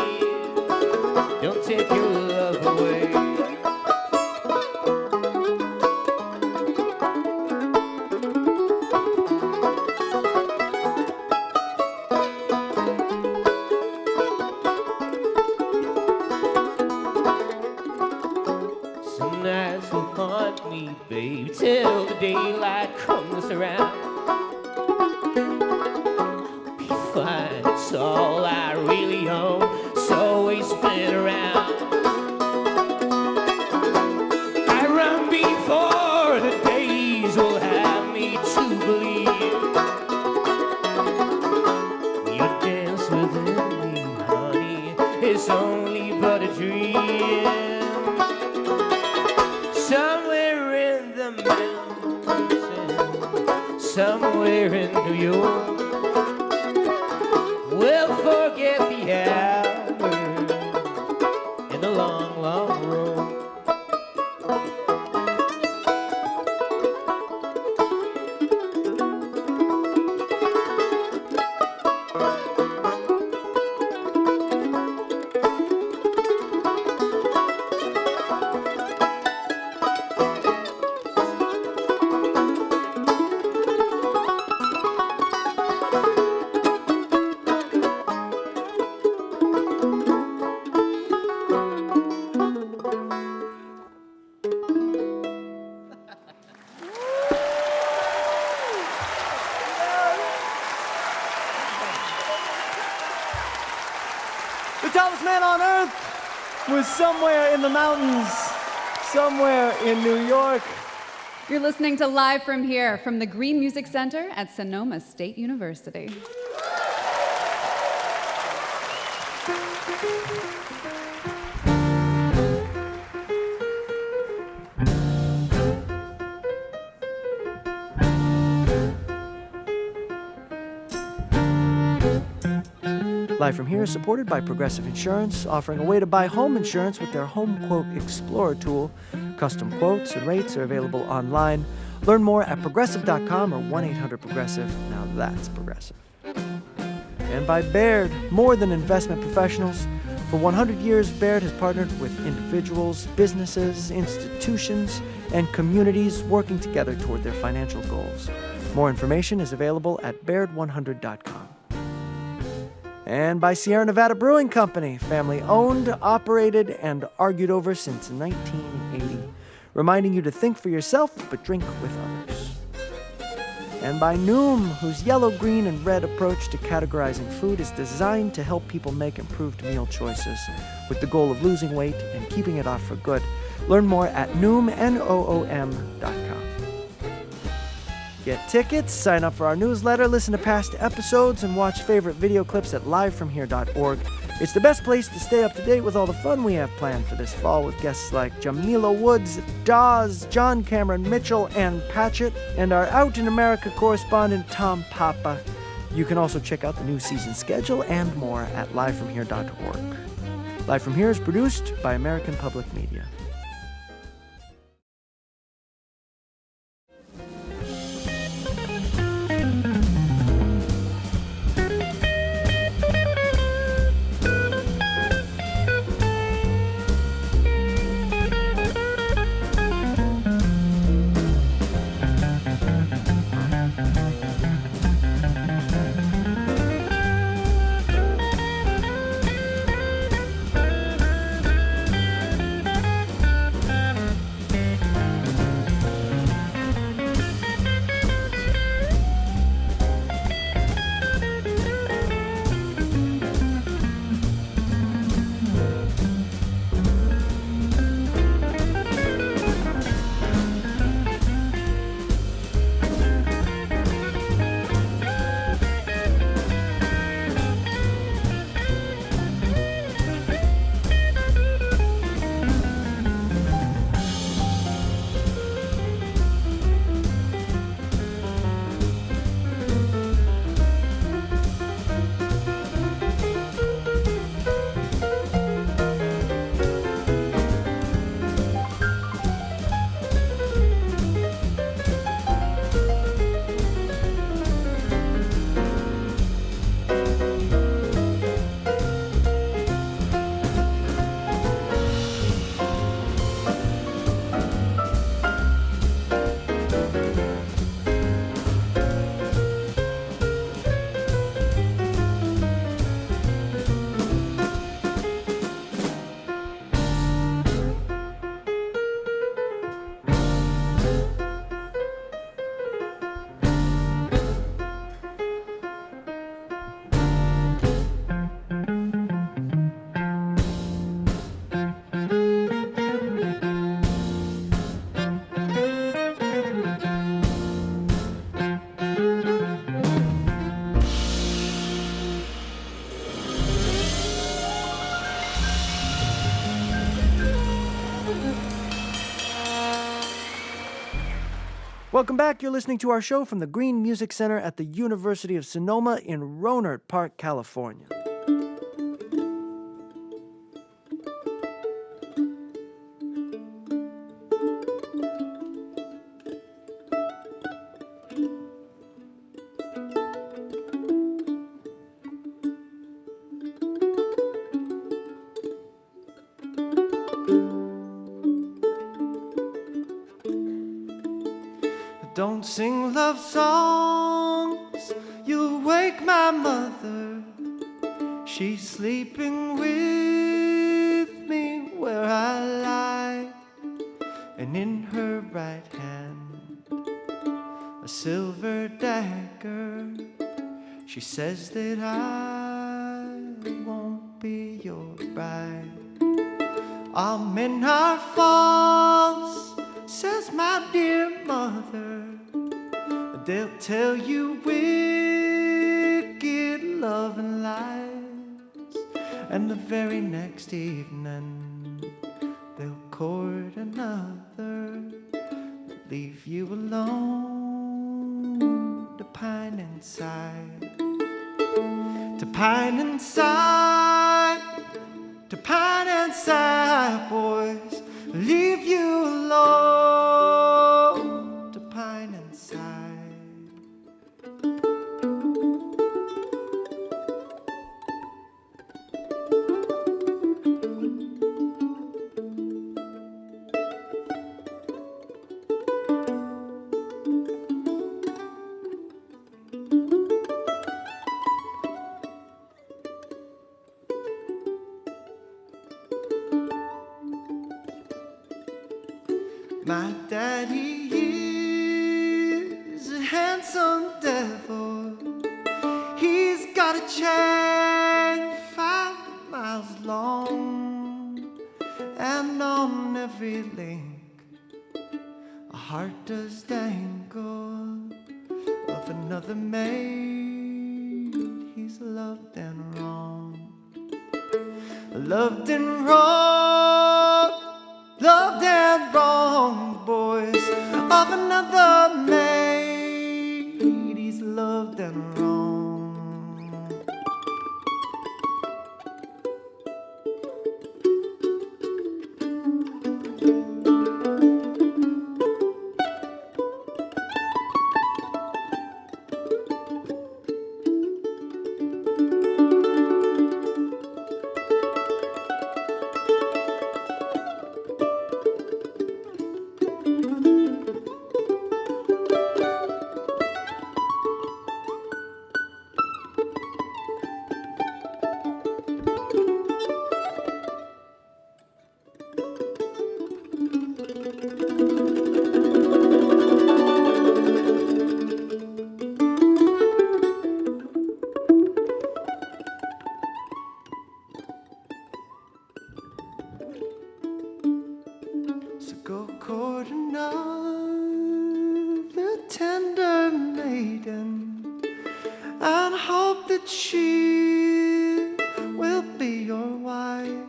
Speaker 5: don't take your love away. Some nights will haunt me, babe, till the daylight comes around. It's all I really own. It's always been around. I run before the days will have me to believe it's only but a dream. Somewhere in the mountains, somewhere in New York, we'll forget the hours in the long, long road.
Speaker 3: The tallest man on earth was somewhere in the mountains, somewhere in New York.
Speaker 2: You're listening to Live from Here from the Green Music Center at Sonoma State University.
Speaker 3: Live from Here is supported by Progressive Insurance, offering a way to buy home insurance with their Home Quote Explorer tool. Custom quotes and rates are available online. Learn more at progressive.com or 1-800-PROGRESSIVE. Now that's Progressive. And by Baird, more than investment professionals. For 100 years, Baird has partnered with individuals, businesses, institutions, and communities working together toward their financial goals. More information is available at baird100.com. And by Sierra Nevada Brewing Company, family owned, operated, and argued over since 1980, reminding you to think for yourself but drink with others. And by Noom, whose yellow, green, and red approach to categorizing food is designed to help people make improved meal choices with the goal of losing weight and keeping it off for good. Learn more at noom.com. Get tickets, sign up for our newsletter, listen to past episodes, and watch favorite video clips at livefromhere.org. It's the best place to stay up to date with all the fun we have planned for this fall with guests like Jamila Woods, Dawes, John Cameron Mitchell, and Patchett, and our Out in America correspondent Tom Papa. You can also check out the new season schedule and more at livefromhere.org. Live from Here is produced by American Public Media. Welcome back. You're listening to our show from the Green Music Center at the University of Sonoma in Rohnert Park, California. Don't sing love songs, you'll wake my mother. She's sleeping with me where I lie, and in her right hand a silver dagger. She says that I won't be your bride. All men are false, says my dear mother. They'll tell you wicked love and lies, and the very next evening they'll court another, leave you alone to pine inside, to pine inside, to pine inside, boys, leave you alone to pine inside. My daddy is a handsome devil. He's got a chain 5 miles long, and on every link a heart does dangle of another maid he's loved and wronged. Loved and wronged, loved and wronged, boys, of another maid he's loved and wronged. So go court another tender maiden and hope that she will be your wife,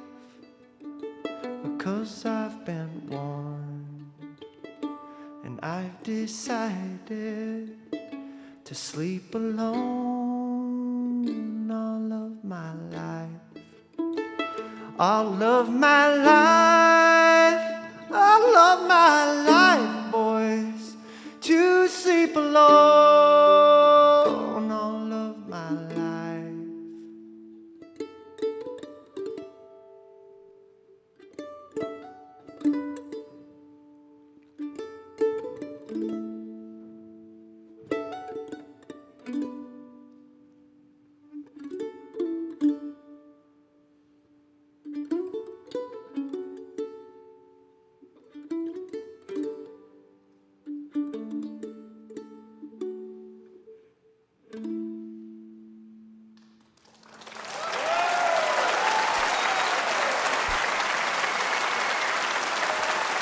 Speaker 3: because I've been warned and I've decided to sleep alone all of my life. All of my life, all of my life, boys, to sleep alone all of my life.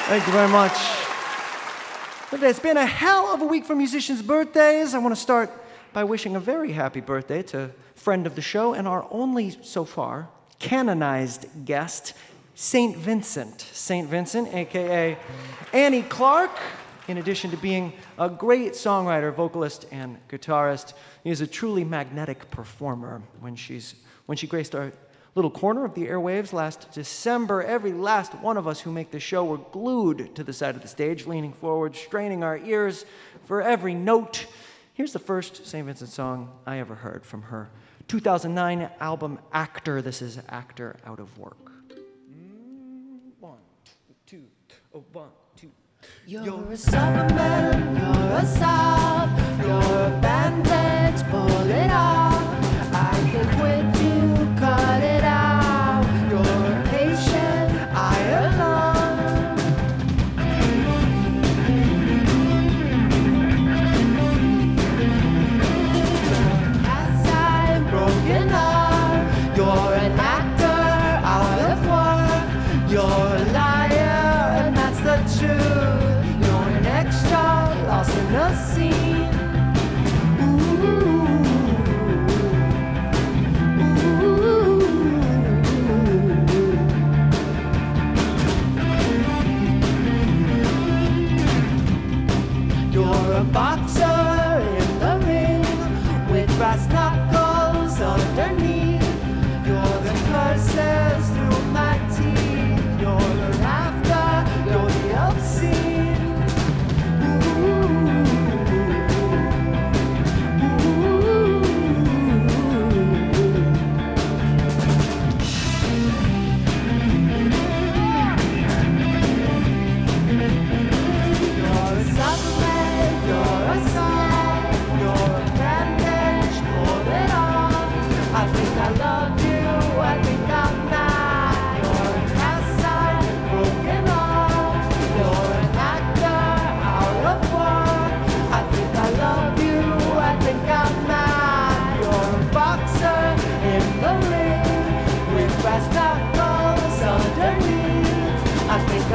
Speaker 3: Thank you very much. It's been a hell of a week for musicians' birthdays. I want to start by wishing a very happy birthday to friend of the show and our only, so far, canonized guest, St. Vincent. St. Vincent, a.k.a. Annie Clark. In addition to being a great songwriter, vocalist, and guitarist, he is a truly magnetic performer. When she graced our little corner of the airwaves last December, every last one of us who make the show were glued to the side of the stage, leaning forward, straining our ears for every note. Here's the first St. Vincent song I ever heard from her 2009 album, Actor. This is Actor Out of Work. 1, 2, 1, 2.
Speaker 8: You're a Superman, you're a sob, you're a bandage, pull it off. I can quit you, cut it out. You're a patient, I alone. As I'm broken up, you're an actor out of work. You're a liar, and that's the truth. Lost in the scene. Ooh, ooh. You're a boxer in the ring with brass knuckles underneath. You're the curses through my teeth. You're the laughter, you're the obscene.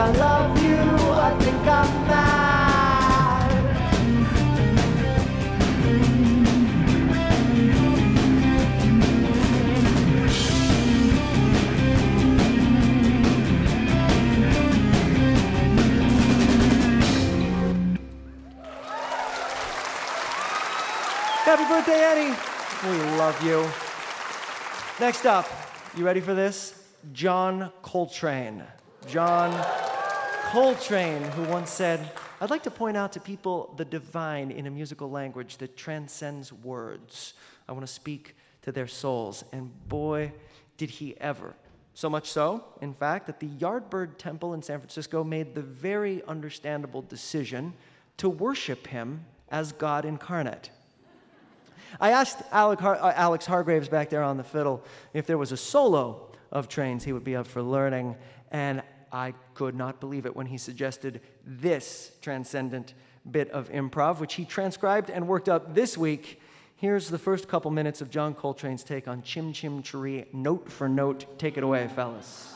Speaker 8: I love you, I think I'm mad.
Speaker 3: Happy birthday, Eddie. We love you. Next up, you ready for this? John Coltrane. John Coltrane, who once said, "I'd like to point out to people the divine in a musical language that transcends words. I want to speak to their souls." And boy, did he ever. So much so, in fact, that the Yardbird Temple in San Francisco made the very understandable decision to worship him as God incarnate. I asked Alex Hargraves back there on the fiddle if there was a solo of Train's he would be up for learning, and I could not believe it when he suggested this transcendent bit of improv, which he transcribed and worked up this week. Here's the first couple minutes of John Coltrane's take on Chim Chim Cheree, note for note. Take it away, fellas.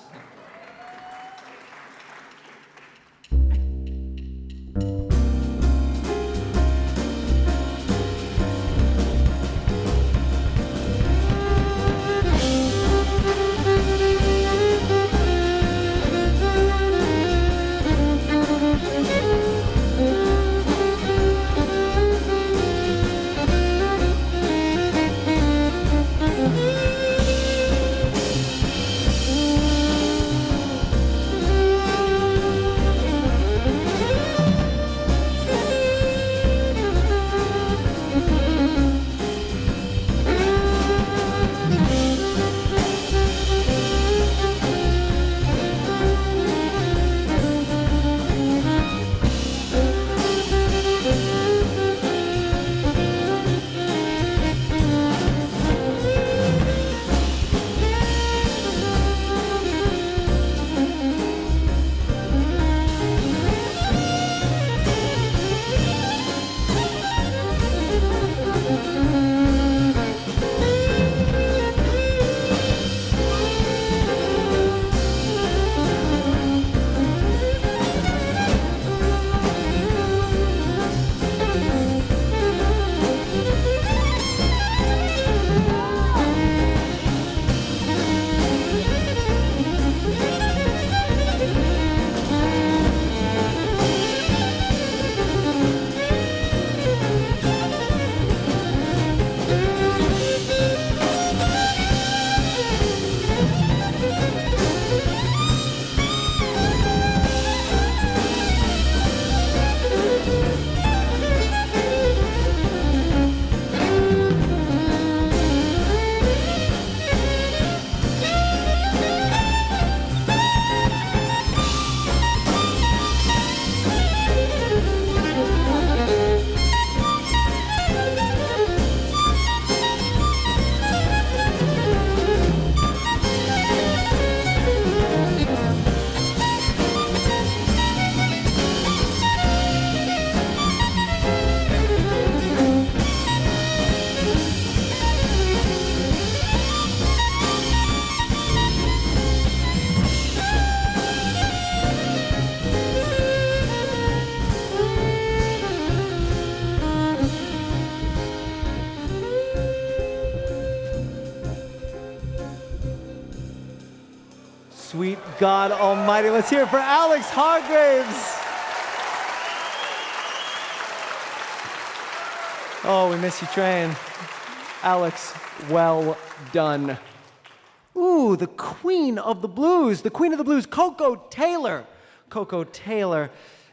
Speaker 3: Sweet God Almighty. Let's hear it for Alex Hargraves. Oh, we miss you, Train. Alex, well done. Ooh, the queen of the blues. The queen of the blues, Koko Taylor. Koko Taylor.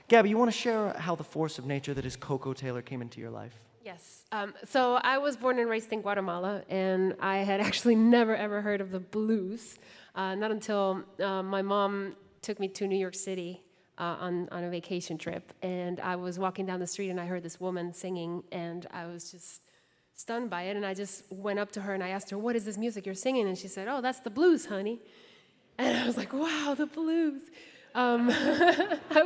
Speaker 3: Gabby, you want to share how the force of nature that is Koko Taylor came into your life?
Speaker 7: Yes. So I was born and raised in Guatemala, and I had actually never, ever heard of the blues. Not until my mom took me to New York City on a vacation trip, and I was walking down the street, and I heard this woman singing, and I was just stunned by it, and I just went up to her, and I asked her, "What is this music you're singing?" And she said, "Oh, that's the blues, honey." And I was like, "Wow, the blues." I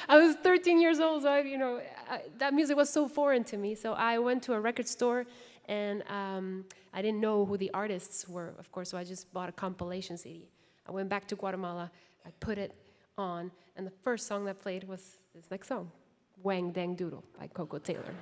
Speaker 7: was 13 years old, so that music was so foreign to me. So I went to a record store, and I didn't know who the artists were, of course, so I just bought a compilation CD. I went back to Guatemala, I put it on, and the first song that played was this next song, Wang Dang Doodle by Koko Taylor.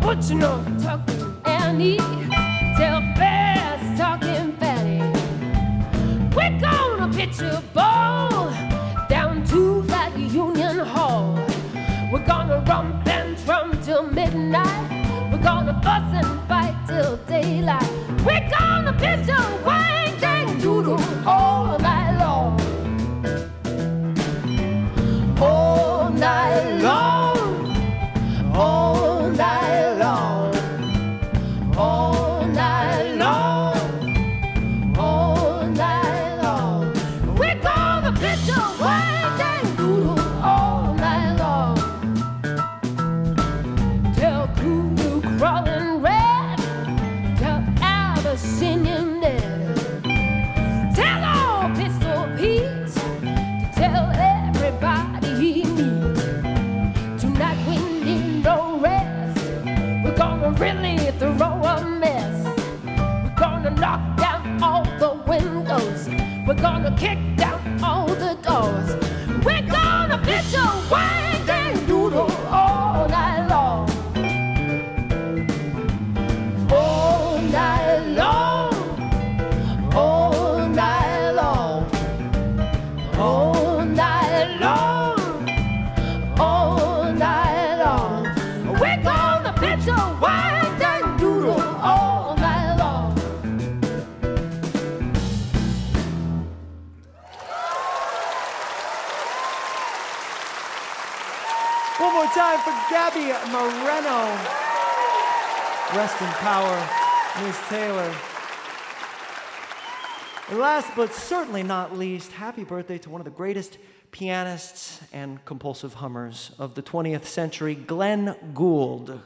Speaker 8: Butcher North talking Annie, tell Bears talking Fanny. We're gonna pitch a ball down to that Union Hall. We're gonna rump and drum till midnight. We're gonna fuss and fight till daylight. We're gonna pitch a wang dang doodle all night long. All night long. All night long, all night long, all night long. We're gonna pitch a wang dang doodle all night long. Tell Kulu crawling red, tell Abyssinian Ned, tell old Pistol Pete to tell everybody he meets. Tonight we need no rest. We're gonna really throw a mess. We're gonna knock down all the windows. We're gonna kick down all the doors. We're gonna pitch a wang dang doodle all night long. All night long. All night long. All night long. All night long. We're gonna pitch a wang dang doodle all night long.
Speaker 3: One more time for Gaby Moreno. Rest in power, Ms. Taylor. And last but certainly not least, happy birthday to one of the greatest pianists and compulsive hummers of the 20th century, Glenn Gould.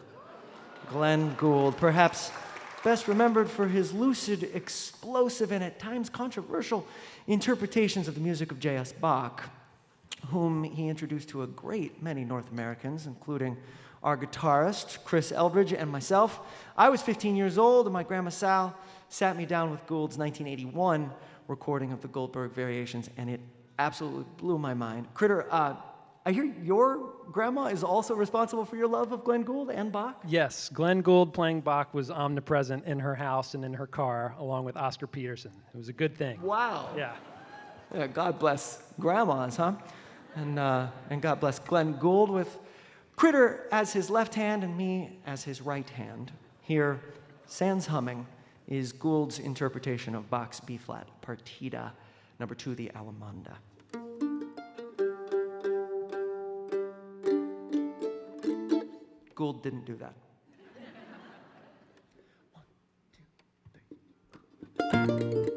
Speaker 3: Glenn Gould, perhaps best remembered for his lucid, explosive, and at times controversial interpretations of the music of J.S. Bach, whom he introduced to a great many North Americans, including our guitarist, Chris Eldridge, and myself. I was 15 years old, and my grandma Sal sat me down with Gould's 1981 recording of the Goldberg Variations, and it absolutely blew my mind. Critter, I hear your grandma is also responsible for your love of Glenn Gould and Bach?
Speaker 11: Yes, Glenn Gould playing Bach was omnipresent in her house and in her car, along with Oscar Peterson. It was a good thing.
Speaker 3: Wow.
Speaker 11: Yeah.
Speaker 3: God bless grandmas, huh? And God bless Glenn Gould with Critter as his left hand and me as his right hand. Here, sans humming, is Gould's interpretation of Bach's B-flat Partita, number 2, the Allemande. Gould didn't do that. 1, 2, 3.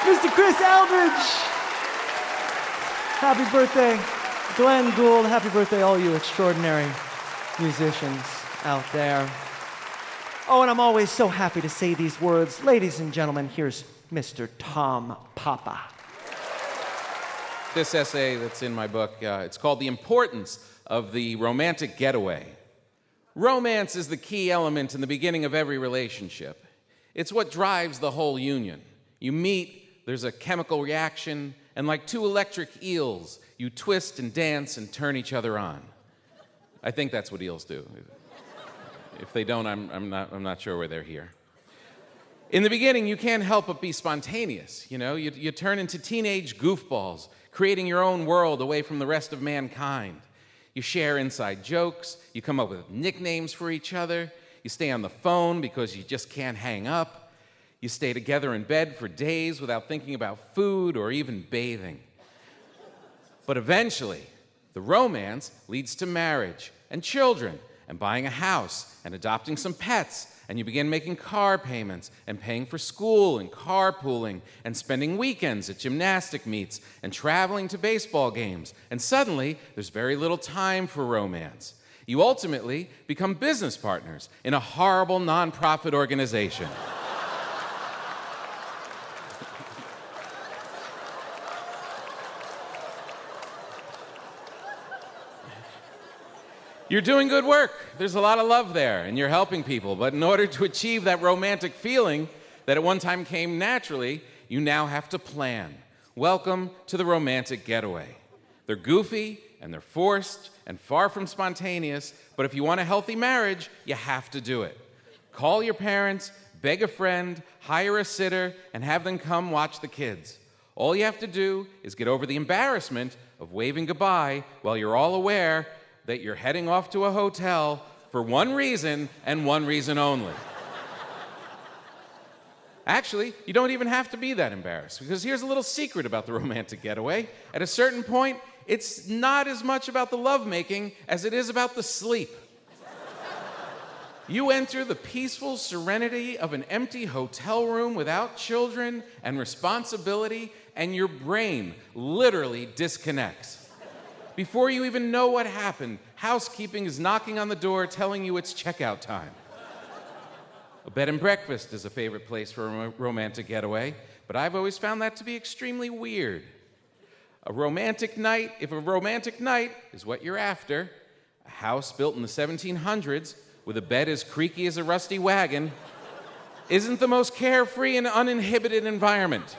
Speaker 3: Mr. Chris Eldridge. Happy birthday, Glenn Gould. Happy birthday, all you extraordinary musicians out there. Oh, and I'm always so happy to say these words. Ladies and gentlemen, here's Mr. Tom Papa.
Speaker 9: This essay that's in my book, it's called The Importance of the Romantic Getaway. Romance is the key element in the beginning of every relationship. It's what drives the whole union. You meet, there's a chemical reaction, and like two electric eels, you twist and dance and turn each other on. I think that's what eels do. If they don't, I'm not sure why they're here. In the beginning, you can't help but be spontaneous. You know, you turn into teenage goofballs, creating your own world away from the rest of mankind. You share inside jokes, you come up with nicknames for each other, you stay on the phone because you just can't hang up, you stay together in bed for days without thinking about food or even bathing. But eventually, the romance leads to marriage and children and buying a house and adopting some pets, and you begin making car payments and paying for school and carpooling and spending weekends at gymnastic meets and traveling to baseball games. And suddenly, there's very little time for romance. You ultimately become business partners in a horrible nonprofit organization. You're doing good work. There's a lot of love there, and you're helping people. But in order to achieve that romantic feeling that at one time came naturally, you now have to plan. Welcome to the romantic getaway. They're goofy, and they're forced, and far from spontaneous, but if you want a healthy marriage, you have to do it. Call your parents, beg a friend, hire a sitter, and have them come watch the kids. All you have to do is get over the embarrassment of waving goodbye while you're all aware that you're heading off to a hotel for one reason and one reason only. Actually, you don't even have to be that embarrassed, because here's a little secret about the romantic getaway. At a certain point, it's not as much about the lovemaking as it is about the sleep. You enter the peaceful serenity of an empty hotel room without children and responsibility, and your brain literally disconnects. Before you even know what happened, housekeeping is knocking on the door telling you it's checkout time. A bed and breakfast is a favorite place for a romantic getaway, but I've always found that to be extremely weird. If a romantic night is what you're after, a house built in the 1700s with a bed as creaky as a rusty wagon isn't the most carefree and uninhibited environment.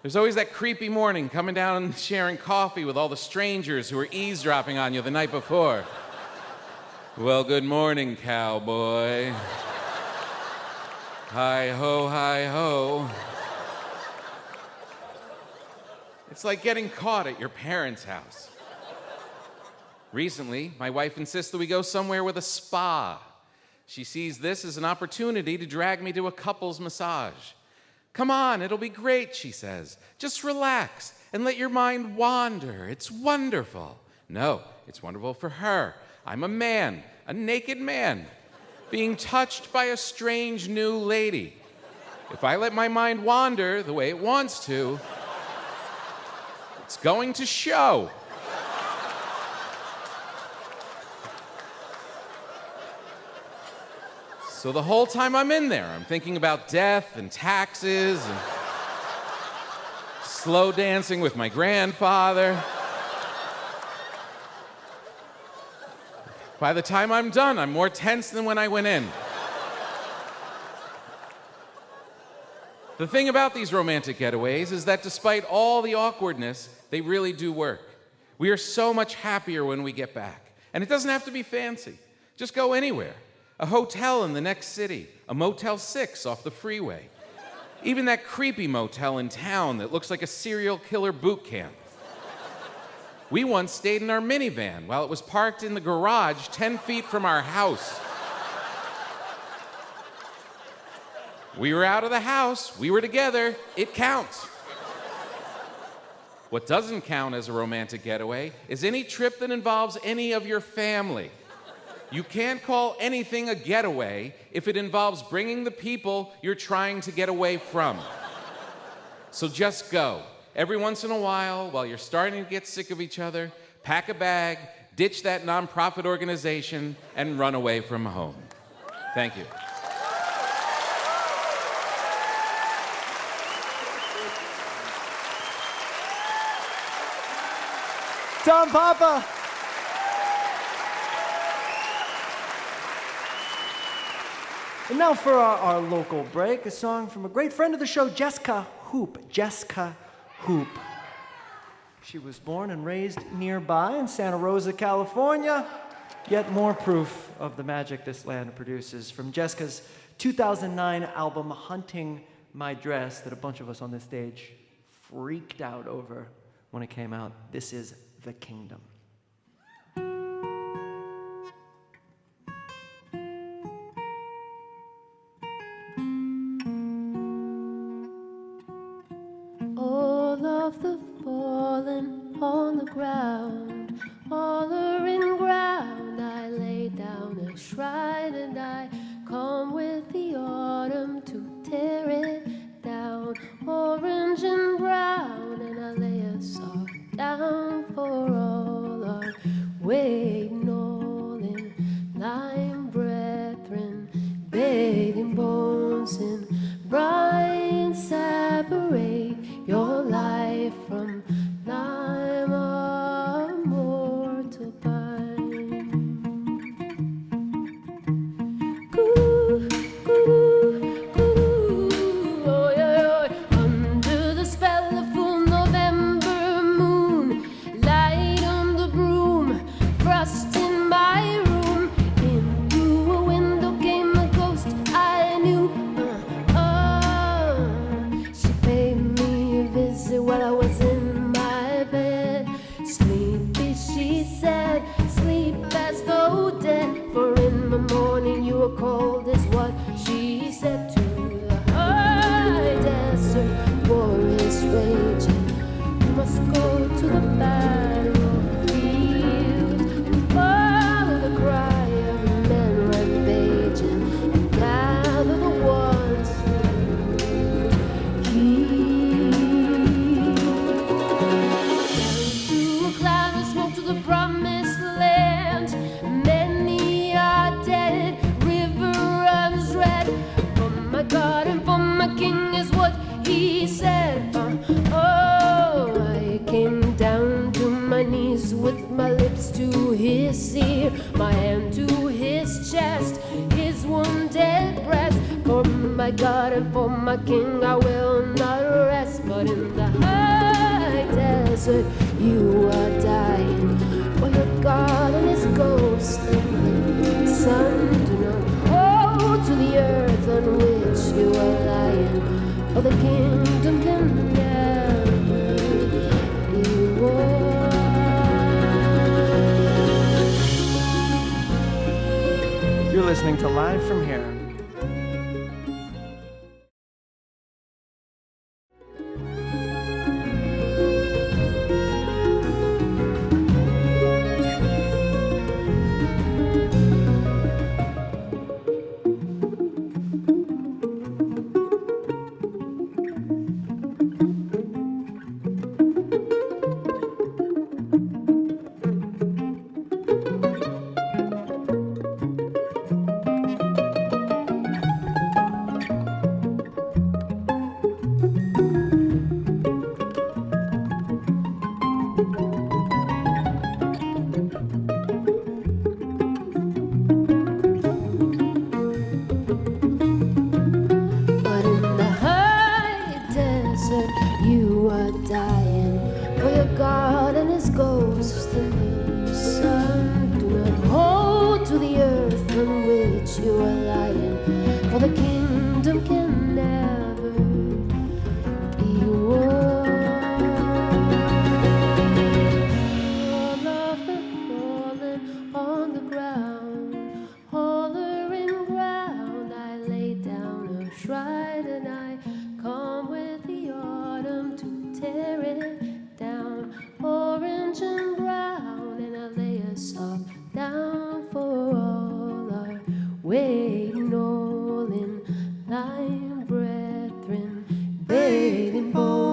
Speaker 9: There's always that creepy morning coming down and sharing coffee with all the strangers who are eavesdropping on you the night before. Well, good morning, cowboy. Hi-ho, hi-ho. It's like getting caught at your parents' house. Recently, my wife insists that we go somewhere with a spa. She sees this as an opportunity to drag me to a couples massage. Come on, it'll be great, she says. Just relax and let your mind wander. It's wonderful. No, it's wonderful for her. I'm a man, a naked man, being touched by a strange new lady. If I let my mind wander the way it wants to, it's going to show. So the whole time I'm in there, I'm thinking about death and taxes and slow dancing with my grandfather. By the time I'm done, I'm more tense than when I went in. The thing about these romantic getaways is that despite all the awkwardness, they really do work. We are so much happier when we get back. And it doesn't have to be fancy. Just go anywhere. A hotel in the next city, a Motel 6 off the freeway. Even that creepy motel in town that looks like a serial killer boot camp. We once stayed in our minivan while it was parked in the garage 10 feet from our house. We were out of the house, we were together, it counts. What doesn't count as a romantic getaway is any trip that involves any of your family. You can't call anything a getaway if it involves bringing the people you're trying to get away from. So just go. Every once in a while you're starting to get sick of each other, pack a bag, ditch that nonprofit organization, and run away from home. Thank you.
Speaker 3: Tom Papa. And now for our local break, a song from a great friend of the show, Jessica Hoop. Jessica Hoop. She was born and raised nearby in Santa Rosa, California. Yet more proof of the magic this land produces. From Jessica's 2009 album, Hunting My Dress, that a bunch of us on this stage freaked out over when it came out. This is The Kingdom.
Speaker 8: All of the fallen on the ground, all are in ground. I lay down a shrine and I come with the autumn to tear it down. Orange and brown, and I lay a soft down for all our waiting all in lime brethren, bathing bones in brine, separate your life from lime or mortal pine. Goo, goo, goo, oh, yeah, yeah. Under the spell of full November moon, light on the broom, frost in my room. In through a window came a ghost I knew. She paid me a visit while I was in my bed. Sleepy, she said, sleep as though dead. For in the morning you were cold, is what she said. To the high desert, war is raging. You must go to the battlefield and follow the cry of men rampaging and gather the ones heed. Down through a cloud of smoke to the promised land. Many are dead, river runs red. For my God and for my King is what he said. Oh, I came down to my knees with my lips to his ear, my hand to his chest, his wounded breast. For my God and for my King I will not rest. But in the high desert you are dying for your God and his ghost. And the sun do not hold to the earth on which you are lying, for the kingdom can never be won.
Speaker 3: You're listening to Live from Here.
Speaker 8: But in the high desert you are dying for your God and his ghost. And the sun do not hold to the earth on which you are lying, for the kingdom can never be won. All of the fallen on the ground, all are in ground. I lay down a shrine and I come with the autumn to tear it down. Orange and brown, and I lay a soft down for all our waiting all in lime brethren, bathing bones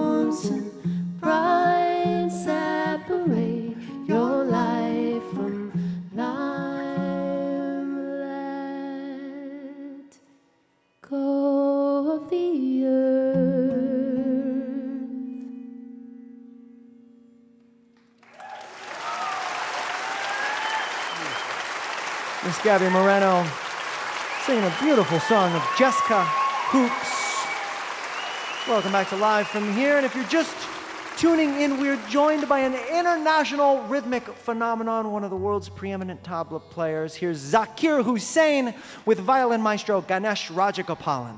Speaker 3: Miss Gaby Moreno singing a beautiful song of Jessica Hoops. Welcome back to Live from Here. And if you're just tuning in, we're joined by an international rhythmic phenomenon, one of the world's preeminent tabla players. Here's Zakir Hussain with violin maestro Ganesh Rajagopalan.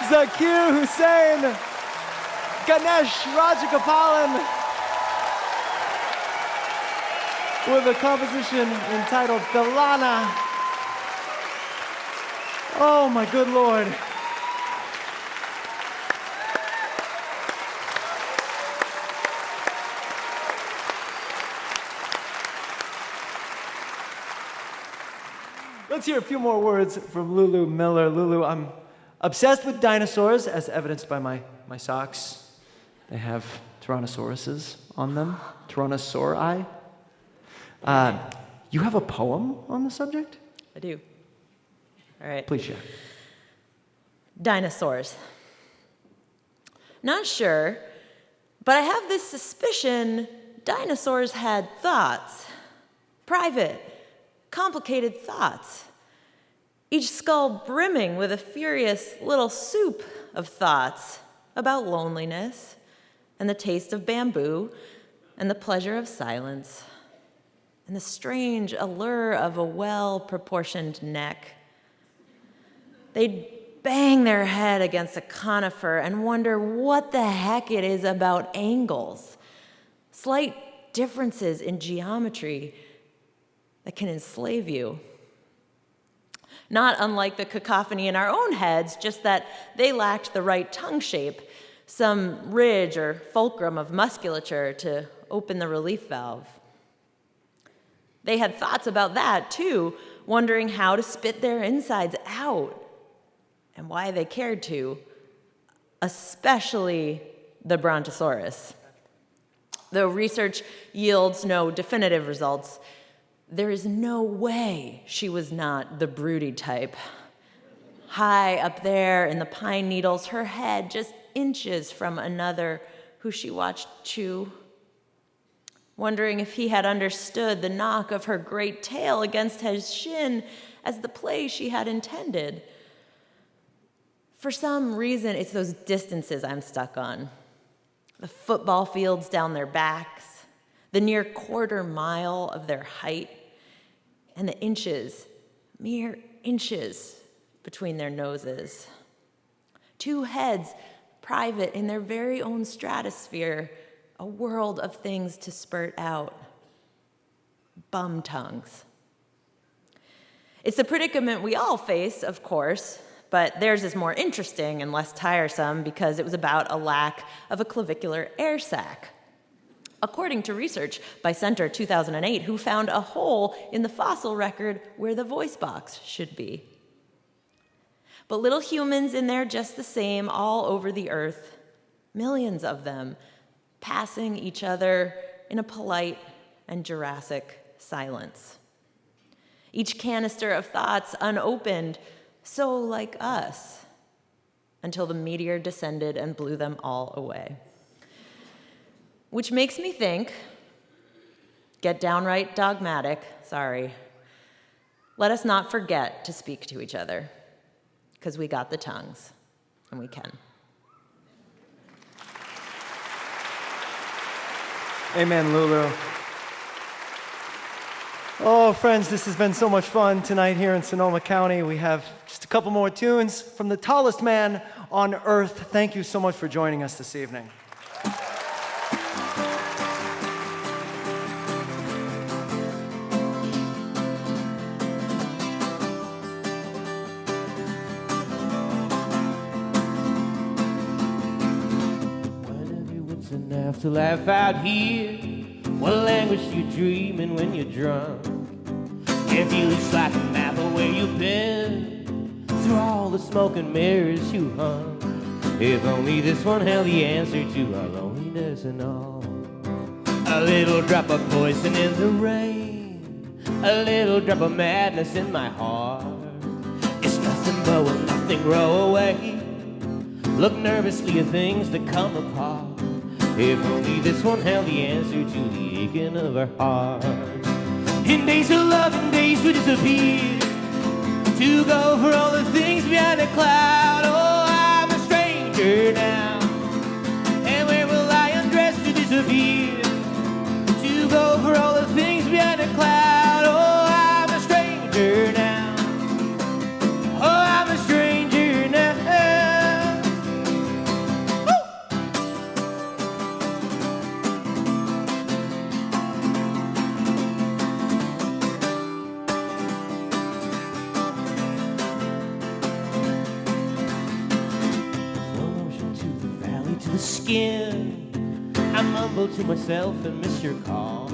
Speaker 3: Zakir Hussain, Ganesh Rajagopalan, with a composition entitled Dalana. Oh my good Lord. Let's hear a few more words from Lulu Miller. Lulu, I'm obsessed with dinosaurs, as evidenced by my socks. They have tyrannosauruses on them, tyrannosauri. You have a poem on the subject?
Speaker 4: I do. All right.
Speaker 3: Please share.
Speaker 4: Dinosaurs. Not sure, but I have this suspicion dinosaurs had thoughts. Private, complicated thoughts. Each skull brimming with a furious little soup of thoughts about loneliness and the taste of bamboo and the pleasure of silence and the strange allure of a well-proportioned neck. They'd bang their head against a conifer and wonder what the heck it is about angles, slight differences in geometry that can enslave you. Not unlike the cacophony in our own heads, just that they lacked the right tongue shape, some ridge or fulcrum of musculature to open the relief valve. They had thoughts about that, too, wondering how to spit their insides out and why they cared to, especially the Brontosaurus. Though research yields no definitive results, there is no way she was not the broody type. High up there in the pine needles, her head just inches from another who she watched chew, wondering if he had understood the knock of her great tail against his shin as the play she had intended. For some reason, it's those distances I'm stuck on. The football fields down their backs, the near quarter mile of their height, and the inches, mere inches, between their noses. Two heads, private in their very own stratosphere, a world of things to spurt out. Bum tongues. It's a predicament we all face, of course, but theirs is more interesting and less tiresome because it was about a lack of a clavicular air sac. According to research by Center 2008, who found a hole in the fossil record where the voice box should be. But little humans in there just the same all over the earth, millions of them, passing each other in a polite and Jurassic silence. Each canister of thoughts unopened, so like us, until the meteor descended and blew them all away. Which makes me think, get downright dogmatic, sorry. Let us not forget to speak to each other, because we got the tongues, and we can.
Speaker 3: Amen, Lulu. Oh, friends, this has been so much fun tonight here in Sonoma County. We have just a couple more tunes from the tallest man on earth. Thank you so much for joining us this evening.
Speaker 5: To laugh out here, what language you dreaming when you're drunk? If you lose like a map of where you've been, through all the smoke and mirrors you hung. If only this one held the answer to our loneliness and all. A little drop of poison in the rain, a little drop of madness in my heart. It's nothing but will nothing grow away. Look nervously at things that come apart. If only this one held the answer to the aching of our hearts. In days of love and days we disappear, to go for all the things behind a cloud. Oh, I'm a stranger now, and where will I undress to disappear? To go for all the things behind a cloud. Oh, I'm a stranger now. Oh, I'm a stranger now. skin. I mumble to myself and miss your call.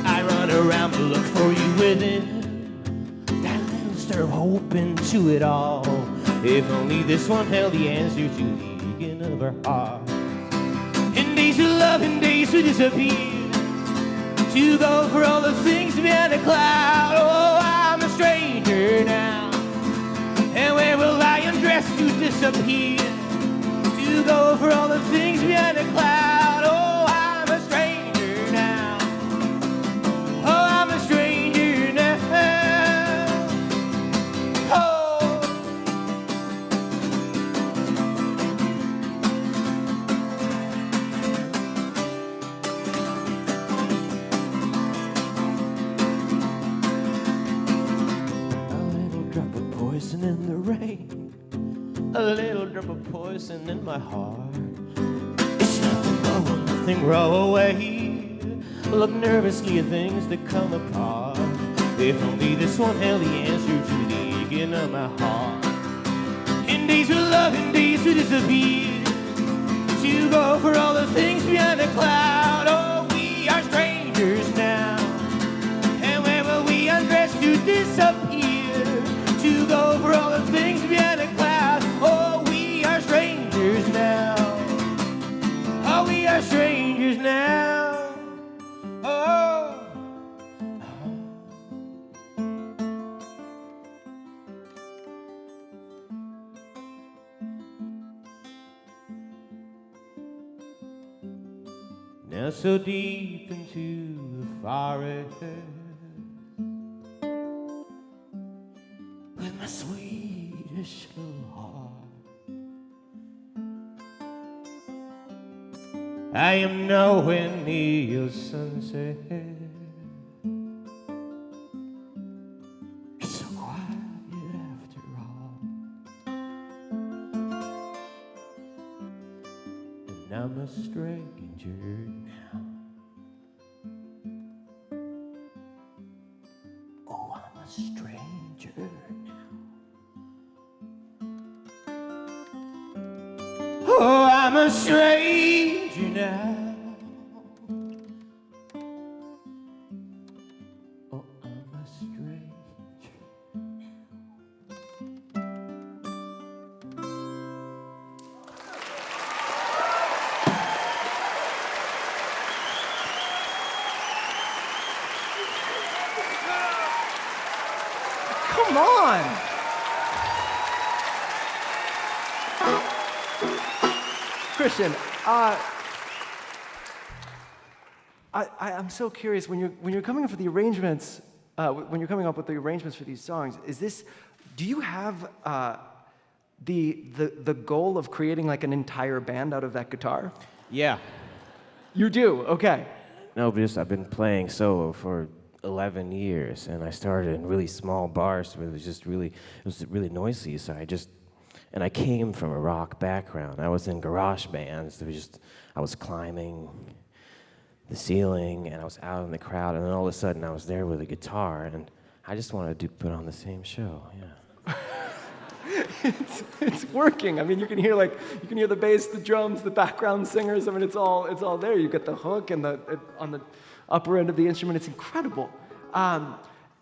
Speaker 5: I run around to look for you within that little stir of hope into it all. If only this one held the answer to the aching of her heart. In days of love and days we disappear, to go for all the things behind a cloud. Oh, I'm a stranger now, and where will I undress to disappear? To go for all the things behind a cloud. Oh, I'm a stranger now. Oh, I'm a stranger now. Oh. A little drop of poison in the rain, a little drop of poison in my heart. It's nothing wrong, nothing wrong away. Look nervously at things that come apart. If only this one held the answer to the aching of my heart. In days we love, in days we disappear, to go for all the things behind a cloud. Oh, we are strangers now, and where will we undress to disappear? To go for all the things behind a cloud. Oh, we are strangers now. Oh, we are strangers now. Oh. Now so deep into the forest, with my Swedish little heart, I am nowhere near your sunset. It's so quiet after all, and I'm a stranger now. Oh, I'm a stranger now. Oh, I'm a stranger now. Oh, I'm a stranger.
Speaker 3: Come on! Christian, I'm so curious, when you're coming up with the arrangements, when you're coming up with the arrangements for these songs, do you have the goal of creating like an entire band out of that guitar?
Speaker 5: Yeah.
Speaker 3: You do? Okay.
Speaker 5: No, but just I've been playing solo for 11 years, and I started in really small bars where it was really noisy, so and I came from a rock background. I was in garage bands. I was climbing the ceiling, and I was out in the crowd, and then all of a sudden I was there with a guitar, and I just wanted to put on the same show, yeah.
Speaker 3: It's working. I mean, you can hear the bass, the drums, the background singers. I mean, it's all there. You get the hook and on the upper end of the instrument. It's incredible. And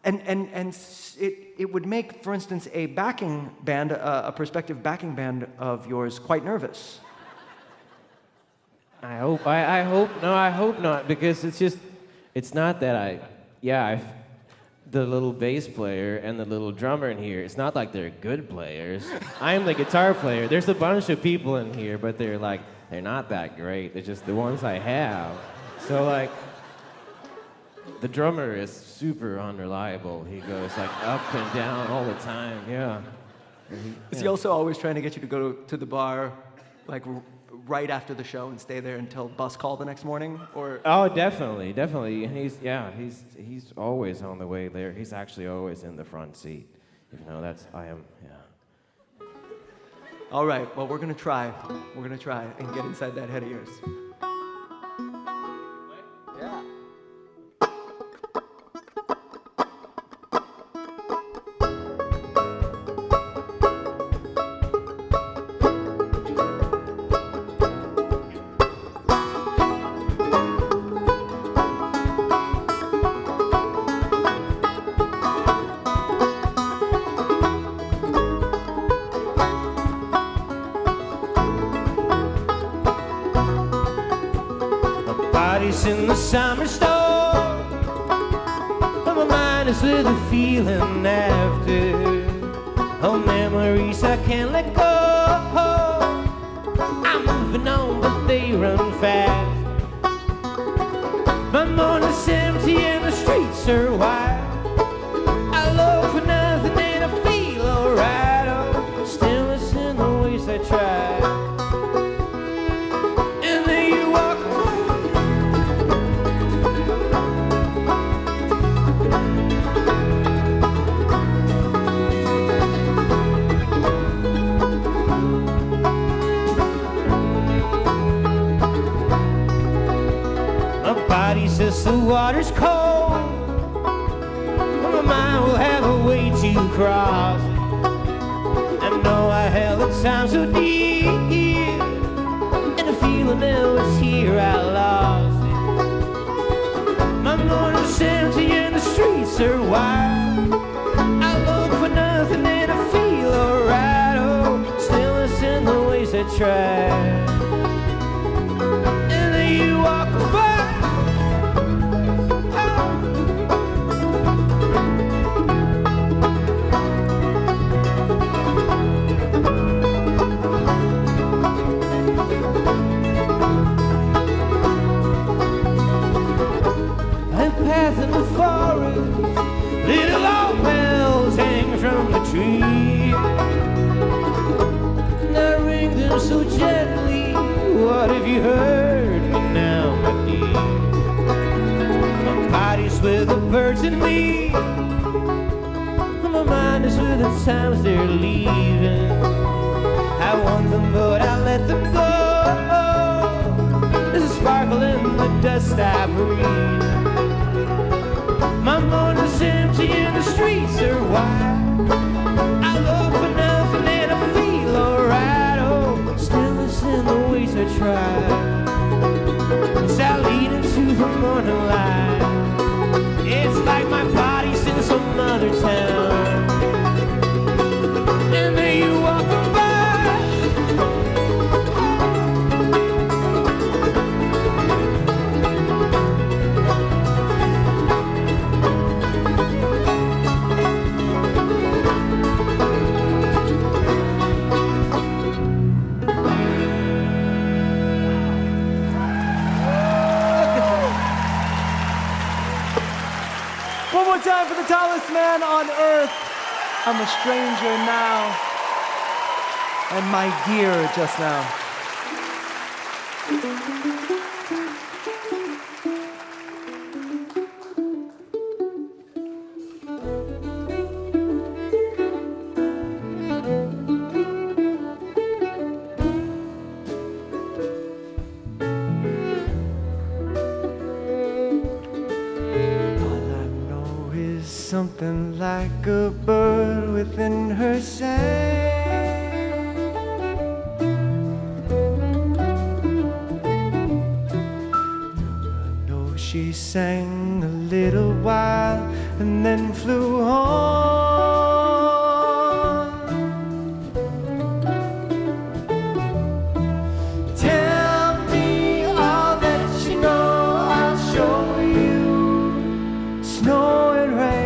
Speaker 3: it would make, for instance, a backing band, a prospective backing band of yours, quite nervous.
Speaker 5: I hope not, because it's not that the little bass player and the little drummer in here, it's not like they're good players. I am the guitar player. There's a bunch of people in here, but they're not that great. They're just the ones I have. So the drummer is super unreliable. He goes up and down all the time, yeah.
Speaker 3: Is he also always trying to get you to go to the bar, right after the show and stay there until bus call the next morning? Or
Speaker 5: oh, definitely. He's always on the way there. He's actually always in the front seat. I am.
Speaker 3: All right. Well, we're gonna try. We're gonna try and get inside that head of yours. Yeah.
Speaker 5: summer storm. But my mind is with a feeling after. Oh, memories I can't let go. I'm moving on, but they run fast. My morning's empty and the streets are wide. I love for nothing and I feel alright. Oh, stillness in the ways I try. And then you walk body says the water's cold, but my mind will have a way to cross it. I know I held the time so deep, and the feeling that was here, I lost it. My morning's empty and the streets are wide. I look for nothing and I feel alright. Oh, stillness in the ways I try. And then you walk by. In the forest, little old bells hang from the tree, and I ring them so gently. What have you heard me now, my dear? My body's with the birds and me, and my mind is with the times they're leaving. I want them, but I let them go. There's a sparkle in the dust I breathe. My morning's empty and the streets are wide. I look for nothing and I feel alright. Oh, stillness in the ways I try. As I lead into the morning light, it's like my body's in some other town. And then you walk by.
Speaker 3: One more time for the tallest man on earth. I'm a stranger now, and my dear just now. Something like a bird within her sang. I know she sang a little while and then flew on. Tell me all that you know, I'll show you snow and rain.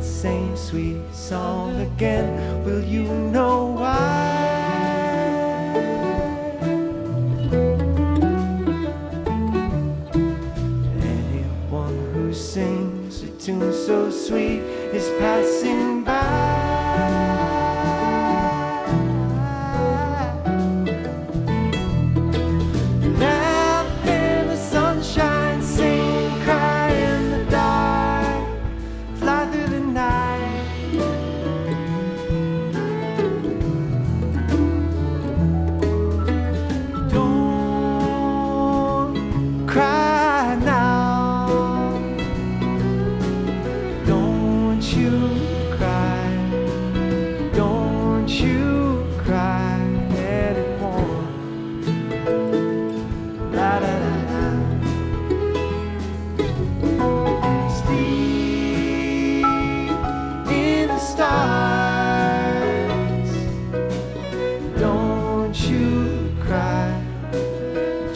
Speaker 3: Same sweet song again, will you know why?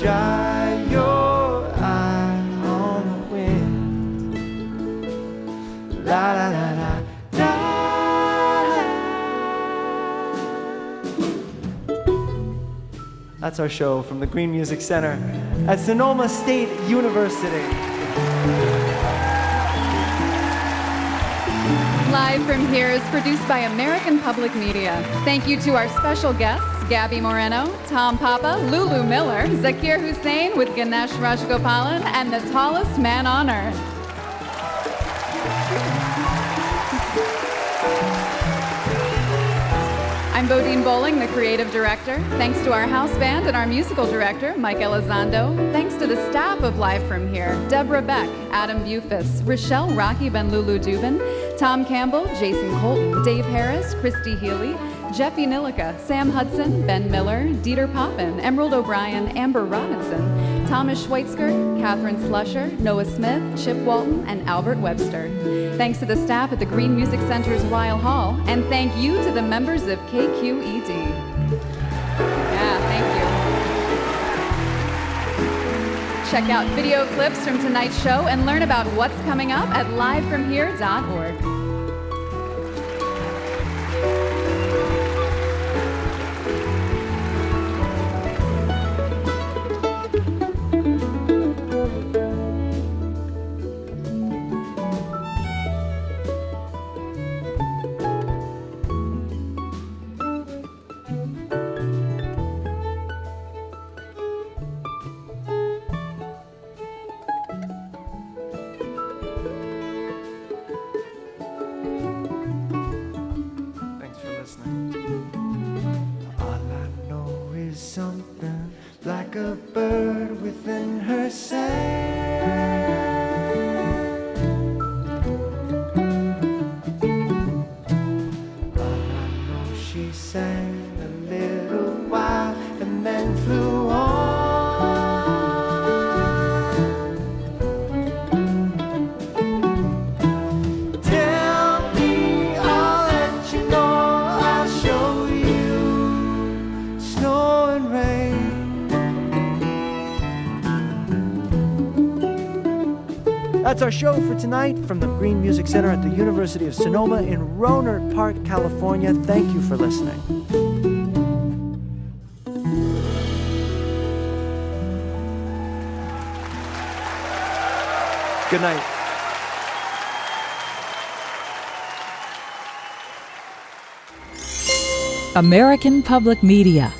Speaker 3: dry your eye on the wind. La la la la. That's our show from the Green Music Center at Sonoma State University.
Speaker 2: Live from Here is produced by American Public Media. Thank you to our special guests, Gaby Moreno, Tom Papa, Lulu Miller, Zakir Hussain with Ganesh Rajagopalan, and the tallest man on earth. I'm Bodine Bowling, the creative director. Thanks to our house band and our musical director, Mike Elizondo. Thanks to the staff of Live from Here, Deborah Beck, Adam Bufus, Rochelle Rocky Ben Lulu Dubin, Tom Campbell, Jason Colt, Dave Harris, Christy Healy, Jeffy Nilica, Sam Hudson, Ben Miller, Dieter Poppin, Emerald O'Brien, Amber Robinson, Thomas Schweitzger, Catherine Slusher, Noah Smith, Chip Walton, and Albert Webster. Thanks to the staff at the Green Music Center's Weil Hall, and thank you to the members of KQED. Yeah, thank you. Check out video clips from tonight's show and learn about what's coming up at livefromhere.org. Like a bird within her sand. All I know, she sang a little while and then flew on. Tell me, I'll let you know, I'll show you snow and rain. That's our show for tonight from the Green Music Center at the University of Sonoma in Rohnert Park, California. Thank you for listening. Good night.
Speaker 1: American Public Media.